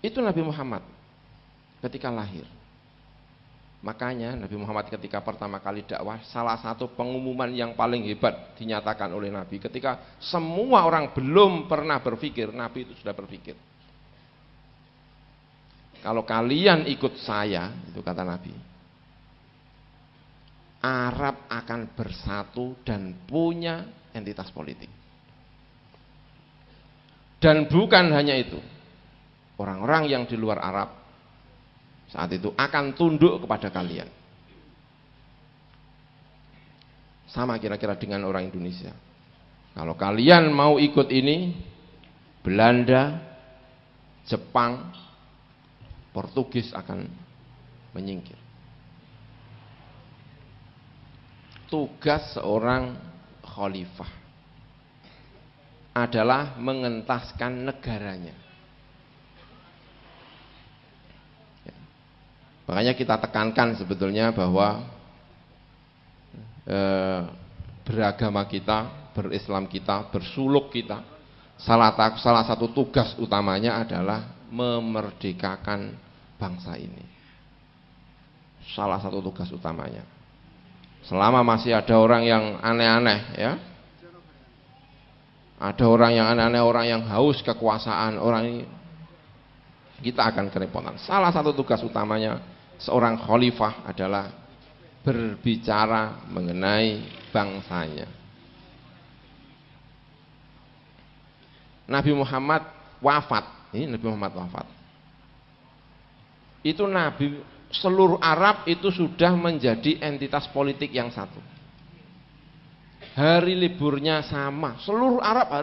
Itu Nabi Muhammad ketika lahir. Makanya Nabi Muhammad ketika pertama kali dakwah, salah satu pengumuman yang paling hebat dinyatakan oleh Nabi ketika semua orang belum pernah berpikir, Nabi itu sudah berpikir. Kalau kalian ikut saya, itu kata Nabi, Arab akan bersatu dan punya entitas politik. Dan bukan hanya itu, orang-orang yang di luar Arab saat itu akan tunduk kepada kalian. Sama kira-kira dengan orang Indonesia. Kalau kalian mau ikut ini, Belanda, Jepang, Portugis akan menyingkir. Tugas seorang khalifah adalah mengentaskan negaranya. Makanya kita tekankan sebetulnya bahwa beragama kita, berislam kita, bersuluk kita, salah satu tugas utamanya adalah memerdekakan bangsa ini. Salah satu tugas utamanya. Selama masih ada orang yang aneh-aneh ya, ada orang yang aneh-aneh, orang yang haus kekuasaan, orang ini, kita akan kerepotan. Salah satu tugas utamanya seorang khalifah adalah berbicara mengenai bangsanya. Nabi Muhammad wafat, ini Nabi Muhammad wafat. Itu Nabi, seluruh Arab itu sudah menjadi entitas politik yang satu. Hari liburnya sama, seluruh Arab hari